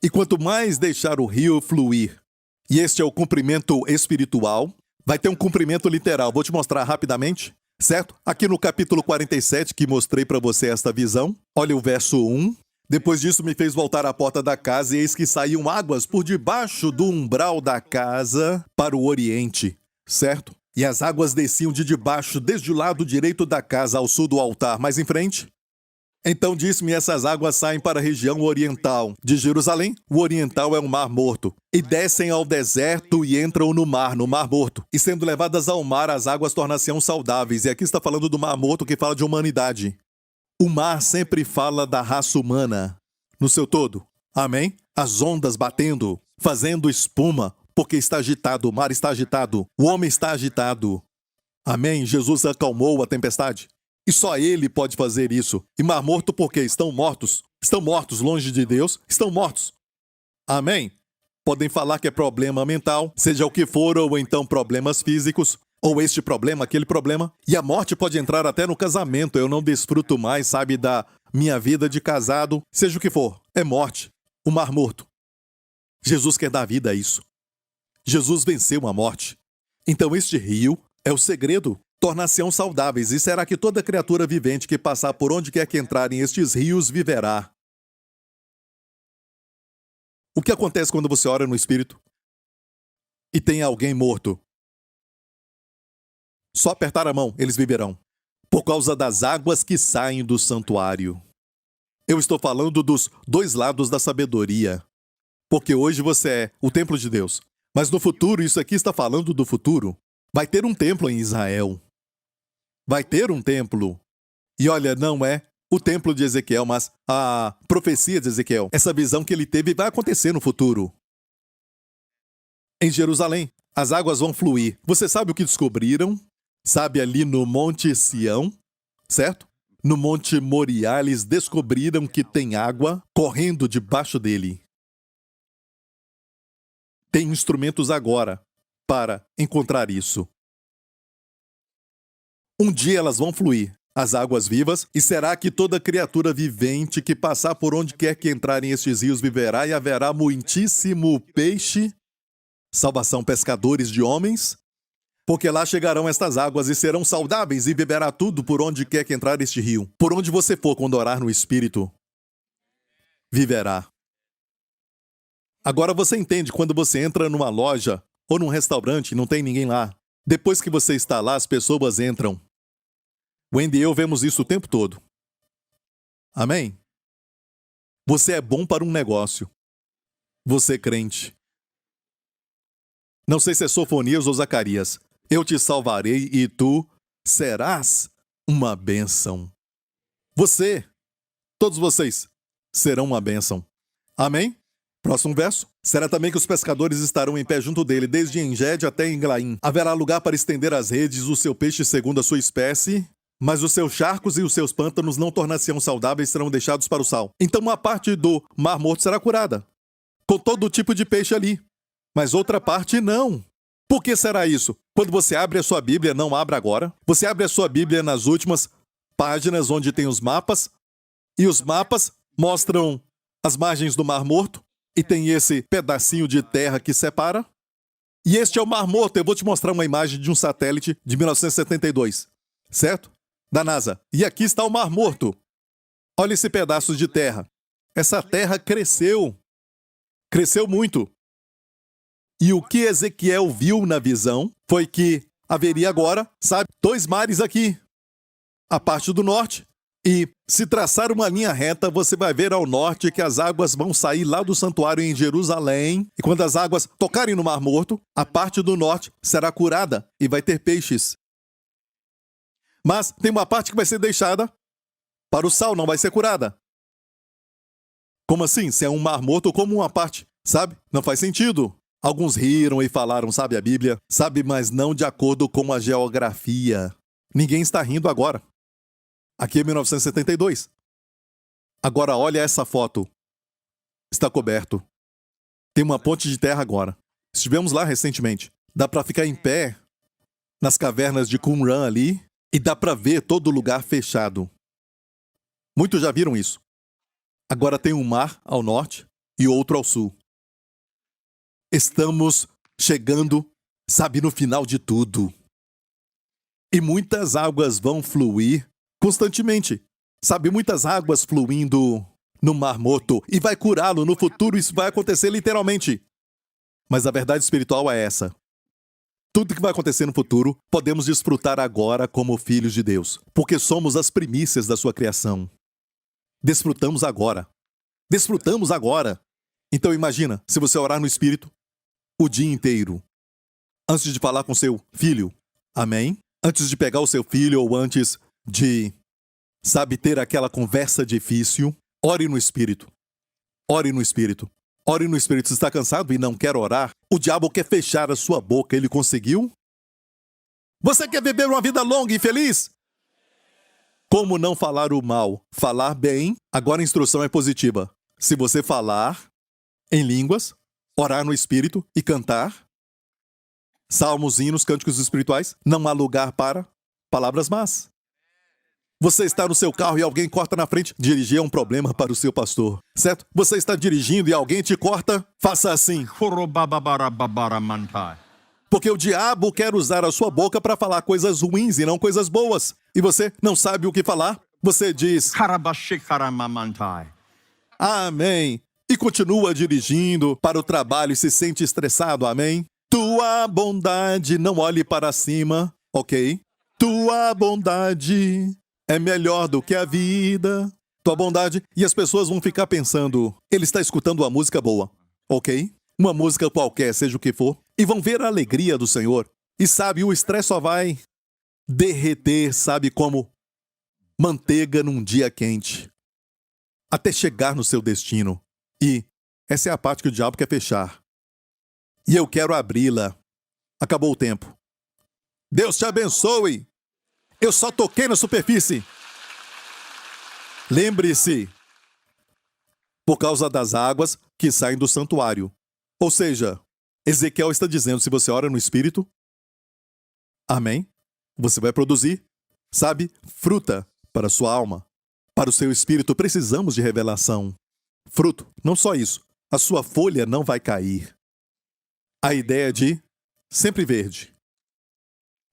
E quanto mais deixar o rio fluir, e este é o cumprimento espiritual, vai ter um cumprimento literal. Vou te mostrar rapidamente, certo? Aqui no capítulo 47, que mostrei para você esta visão, olha o verso 1. Depois disso me fez voltar à porta da casa, e eis que saíam águas por debaixo do umbral da casa para o oriente, certo? E as águas desciam de debaixo, desde o lado direito da casa ao sul do altar. Mais em frente. Então disse-me, essas águas saem para a região oriental de Jerusalém. O oriental é o Mar Morto. E descem ao deserto e entram no Mar Morto. E sendo levadas ao mar, as águas tornar-se-ão saudáveis. E aqui está falando do Mar Morto, que fala de humanidade. O mar sempre fala da raça humana, no seu todo. Amém? As ondas batendo, fazendo espuma, porque está agitado, o mar está agitado, o homem está agitado. Amém? Jesus acalmou a tempestade. E só Ele pode fazer isso. E Mar Morto porque estão mortos. Estão mortos longe de Deus. Estão mortos. Amém? Podem falar que é problema mental, seja o que for, ou então problemas físicos, ou este problema, aquele problema. E a morte pode entrar até no casamento. Eu não desfruto mais, sabe, da minha vida de casado. Seja o que for, é morte. O Mar Morto. Jesus quer dar vida a isso. Jesus venceu a morte. Então este rio é o segredo. Tornar-se-ão saudáveis, e será que toda criatura vivente que passar por onde quer que entrarem estes rios viverá. O que acontece quando você ora no Espírito e tem alguém morto? Só apertar a mão, eles viverão. Por causa das águas que saem do santuário. Eu estou falando dos dois lados da sabedoria. Porque hoje você é o templo de Deus. Mas no futuro, isso aqui está falando do futuro. Vai ter um templo em Israel. Vai ter um templo. E olha, não é o templo de Ezequiel, mas a profecia de Ezequiel. Essa visão que ele teve vai acontecer no futuro. Em Jerusalém, as águas vão fluir. Você sabe o que descobriram? Sabe, ali no Monte Sião, certo? No Monte Moriá, eles descobriram que tem água correndo debaixo dele. Tem instrumentos agora para encontrar isso. Um dia elas vão fluir, as águas vivas, e será que toda criatura vivente que passar por onde quer que entrarem estes rios viverá, e haverá muitíssimo peixe? Salvação, pescadores de homens? Porque lá chegarão estas águas e serão saudáveis, e beberá tudo por onde quer que entrar este rio. Por onde você for quando orar no Espírito, viverá. Agora você entende quando você entra numa loja ou num restaurante e não tem ninguém lá. Depois que você está lá, as pessoas entram. Wendy e eu vemos isso o tempo todo. Amém? Você é bom para um negócio. Você é crente. Não sei se é Sofonias ou Zacarias. Eu te salvarei e tu serás uma bênção. Você, todos vocês, serão uma bênção. Amém? Próximo verso. Será também que os pescadores estarão em pé junto dele, desde Engede até Englaim. Haverá lugar para estender as redes, o seu peixe segundo a sua espécie, mas os seus charcos e os seus pântanos não tornar-se-ão saudáveis, serão deixados para o sal. Então uma parte do Mar Morto será curada, com todo tipo de peixe ali, mas outra parte não. Por que será isso? Quando você abre a sua Bíblia, não abra agora, você abre a sua Bíblia nas últimas páginas onde tem os mapas, e os mapas mostram as margens do Mar Morto, e tem esse pedacinho de terra que separa. E este é o Mar Morto. Eu vou te mostrar uma imagem de um satélite de 1972, certo? Da NASA. E aqui está o Mar Morto. Olha esse pedaço de terra. Essa terra cresceu. Cresceu muito. E o que Ezequiel viu na visão foi que haveria agora, sabe, dois mares aqui. A parte do norte. E se traçar uma linha reta, você vai ver ao norte que as águas vão sair lá do santuário em Jerusalém. E quando as águas tocarem no Mar Morto, a parte do norte será curada e vai ter peixes. Mas tem uma parte que vai ser deixada para o sal, não vai ser curada. Como assim? Se é um mar morto, como uma parte, sabe? Não faz sentido. Alguns riram e falaram, sabe a Bíblia? Sabe, mas não de acordo com a geografia. Ninguém está rindo agora. Aqui é 1972. Agora olha essa foto. Está coberto. Tem uma ponte de terra agora. Estivemos lá recentemente. Dá para ficar em pé nas cavernas de Qumran ali e dá para ver todo o lugar fechado. Muitos já viram isso. Agora tem um mar ao norte e outro ao sul. Estamos chegando, sabe, no final de tudo. E muitas águas vão fluir constantemente. Sabe, muitas águas fluindo no Mar Morto e vai curá-lo no futuro. Isso vai acontecer literalmente. Mas a verdade espiritual é essa. Tudo que vai acontecer no futuro, podemos desfrutar agora como filhos de Deus, porque somos as primícias da sua criação. Desfrutamos agora. Desfrutamos agora. Então imagina, se você orar no Espírito o dia inteiro, antes de falar com seu filho, amém? Antes de pegar o seu filho ou antes de, sabe, ter aquela conversa difícil, ore no Espírito. Ore no Espírito. Ore no Espírito. Se está cansado e não quer orar, o diabo quer fechar a sua boca. Ele conseguiu? Você quer viver uma vida longa e feliz? Como não falar o mal? Falar bem. Agora a instrução é positiva. Se você falar em línguas, orar no Espírito e cantar, salmos, hinos, cânticos espirituais, não há lugar para palavras más. Você está no seu carro e alguém corta na frente. Dirigir é um problema para o seu pastor, certo? Você está dirigindo e alguém te corta, faça assim. Porque o diabo quer usar a sua boca para falar coisas ruins e não coisas boas. E você não sabe o que falar. Você diz amém. E continua dirigindo para o trabalho e se sente estressado, amém? Tua bondade, não olhe para cima, ok? Tua bondade é melhor do que a vida. Tua bondade. E as pessoas vão ficar pensando, ele está escutando uma música boa, ok? Uma música qualquer, seja o que for. E vão ver a alegria do Senhor. E sabe, o estresse só vai derreter, sabe, como manteiga num dia quente. Até chegar no seu destino. E essa é a parte que o diabo quer fechar. E eu quero abri-la. Acabou o tempo. Deus te abençoe. Eu só toquei na superfície. Lembre-se, por causa das águas que saem do santuário. Ou seja, Ezequiel está dizendo, se você ora no Espírito, amém, você vai produzir, sabe, fruta para a sua alma. Para o seu espírito, precisamos de revelação. Fruto, não só isso, a sua folha não vai cair. A ideia de sempre verde.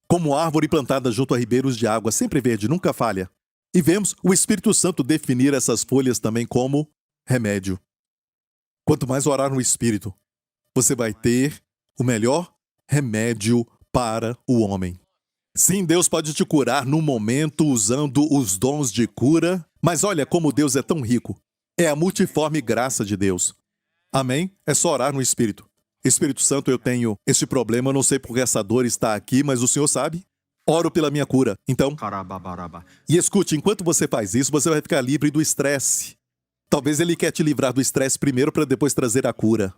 Como árvore plantada junto a ribeiros de água, sempre verde, nunca falha. E vemos o Espírito Santo definir essas folhas também como remédio. Quanto mais orar no Espírito, você vai ter o melhor remédio para o homem. Sim, Deus pode te curar num momento usando os dons de cura, mas olha como Deus é tão rico. É a multiforme graça de Deus. Amém? É só orar no Espírito. Espírito Santo, eu tenho este problema, eu não sei porque essa dor está aqui, mas o Senhor sabe. Oro pela minha cura. Então, e escute, enquanto você faz isso, você vai ficar livre do estresse. Talvez Ele quer te livrar do estresse primeiro para depois trazer a cura.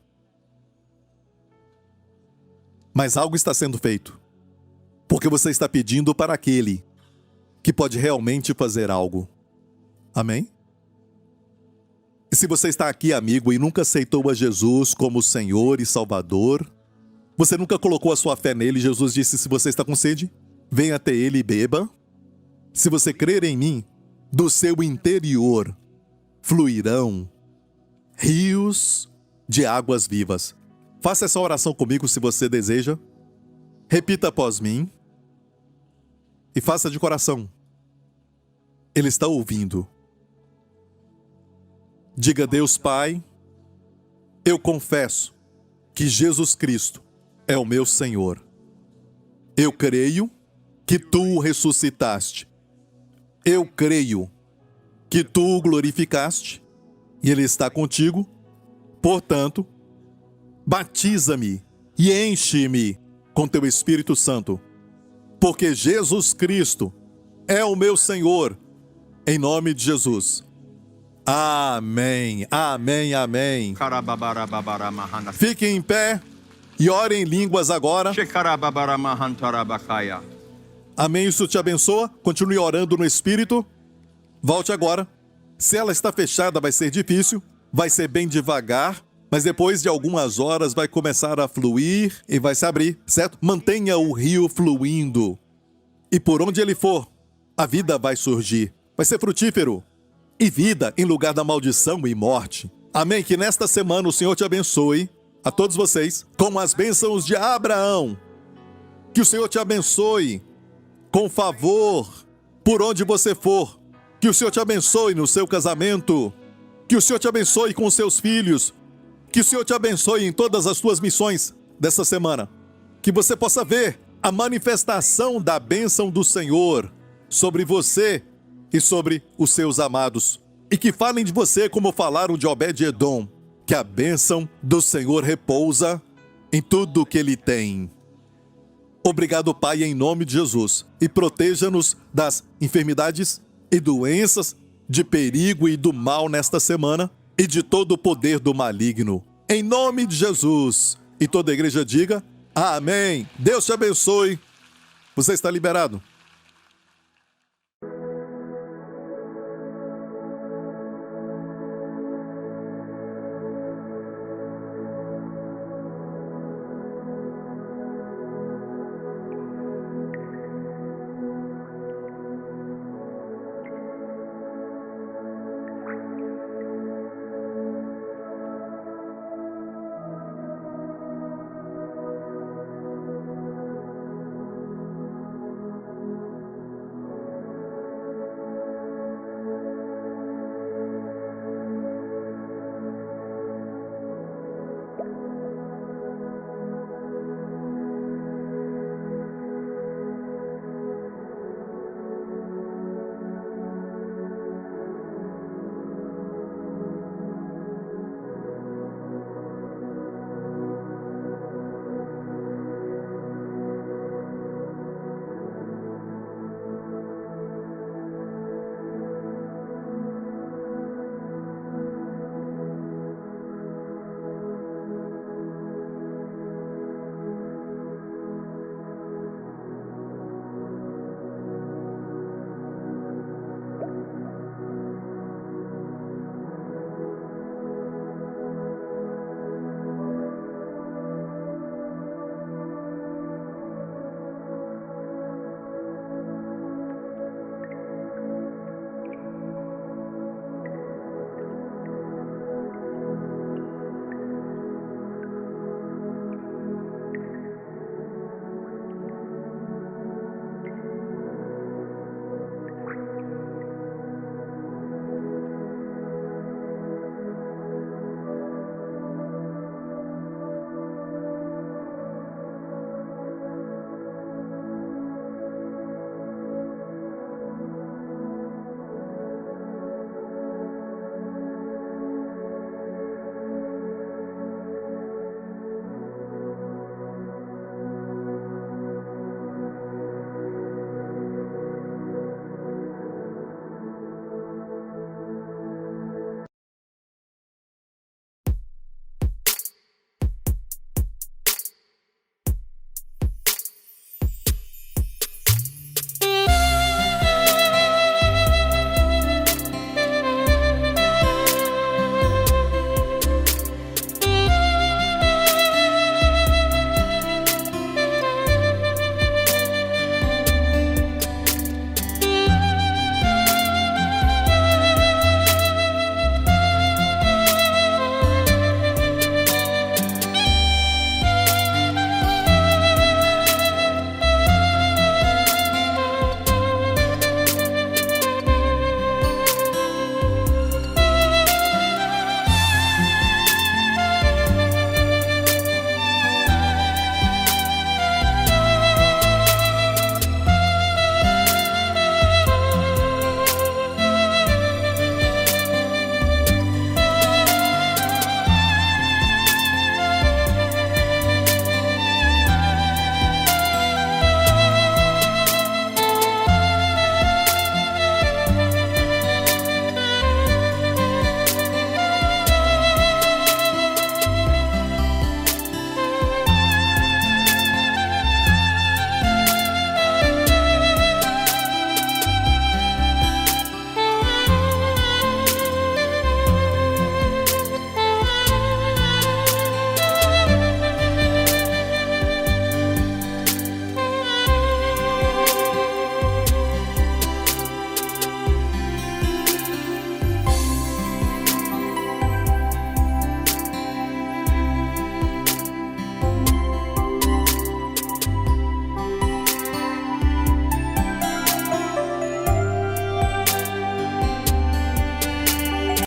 Mas algo está sendo feito. Porque você está pedindo para aquele que pode realmente fazer algo. Amém? E se você está aqui, amigo, e nunca aceitou a Jesus como Senhor e Salvador, você nunca colocou a sua fé nele, Jesus disse, se você está com sede, venha até ele e beba. Se você crer em mim, do seu interior fluirão rios de águas vivas. Faça essa oração comigo se você deseja. Repita após mim. E faça de coração. Ele está ouvindo. Diga, Deus Pai, eu confesso que Jesus Cristo é o meu Senhor. Eu creio que Tu o ressuscitaste. Eu creio que Tu o glorificaste e Ele está contigo. Portanto, batiza-me e enche-me com Teu Espírito Santo, porque Jesus Cristo é o meu Senhor, em nome de Jesus. Amém, amém, amém. Fiquem em pé e orem em línguas agora. Amém, isso te abençoa. Continue orando no Espírito. Volte agora. Se ela está fechada, vai ser difícil. Vai ser bem devagar. Mas depois de algumas horas vai começar a fluir e vai se abrir, certo? Mantenha o rio fluindo. E por onde ele for, a vida vai surgir. Vai ser frutífero. E vida em lugar da maldição e morte. Amém? Que nesta semana o Senhor te abençoe, a todos vocês, com as bênçãos de Abraão. Que o Senhor te abençoe com favor por onde você for. Que o Senhor te abençoe no seu casamento. Que o Senhor te abençoe com os seus filhos. Que o Senhor te abençoe em todas as suas missões dessa semana. Que você possa ver a manifestação da bênção do Senhor sobre você e sobre os seus amados. E que falem de você como falaram de Obed-Edom. Que a bênção do Senhor repousa em tudo que ele tem. Obrigado, Pai, em nome de Jesus. E proteja-nos das enfermidades e doenças, de perigo e do mal nesta semana e de todo o poder do maligno. Em nome de Jesus. E toda a igreja diga, amém. Deus te abençoe. Você está liberado.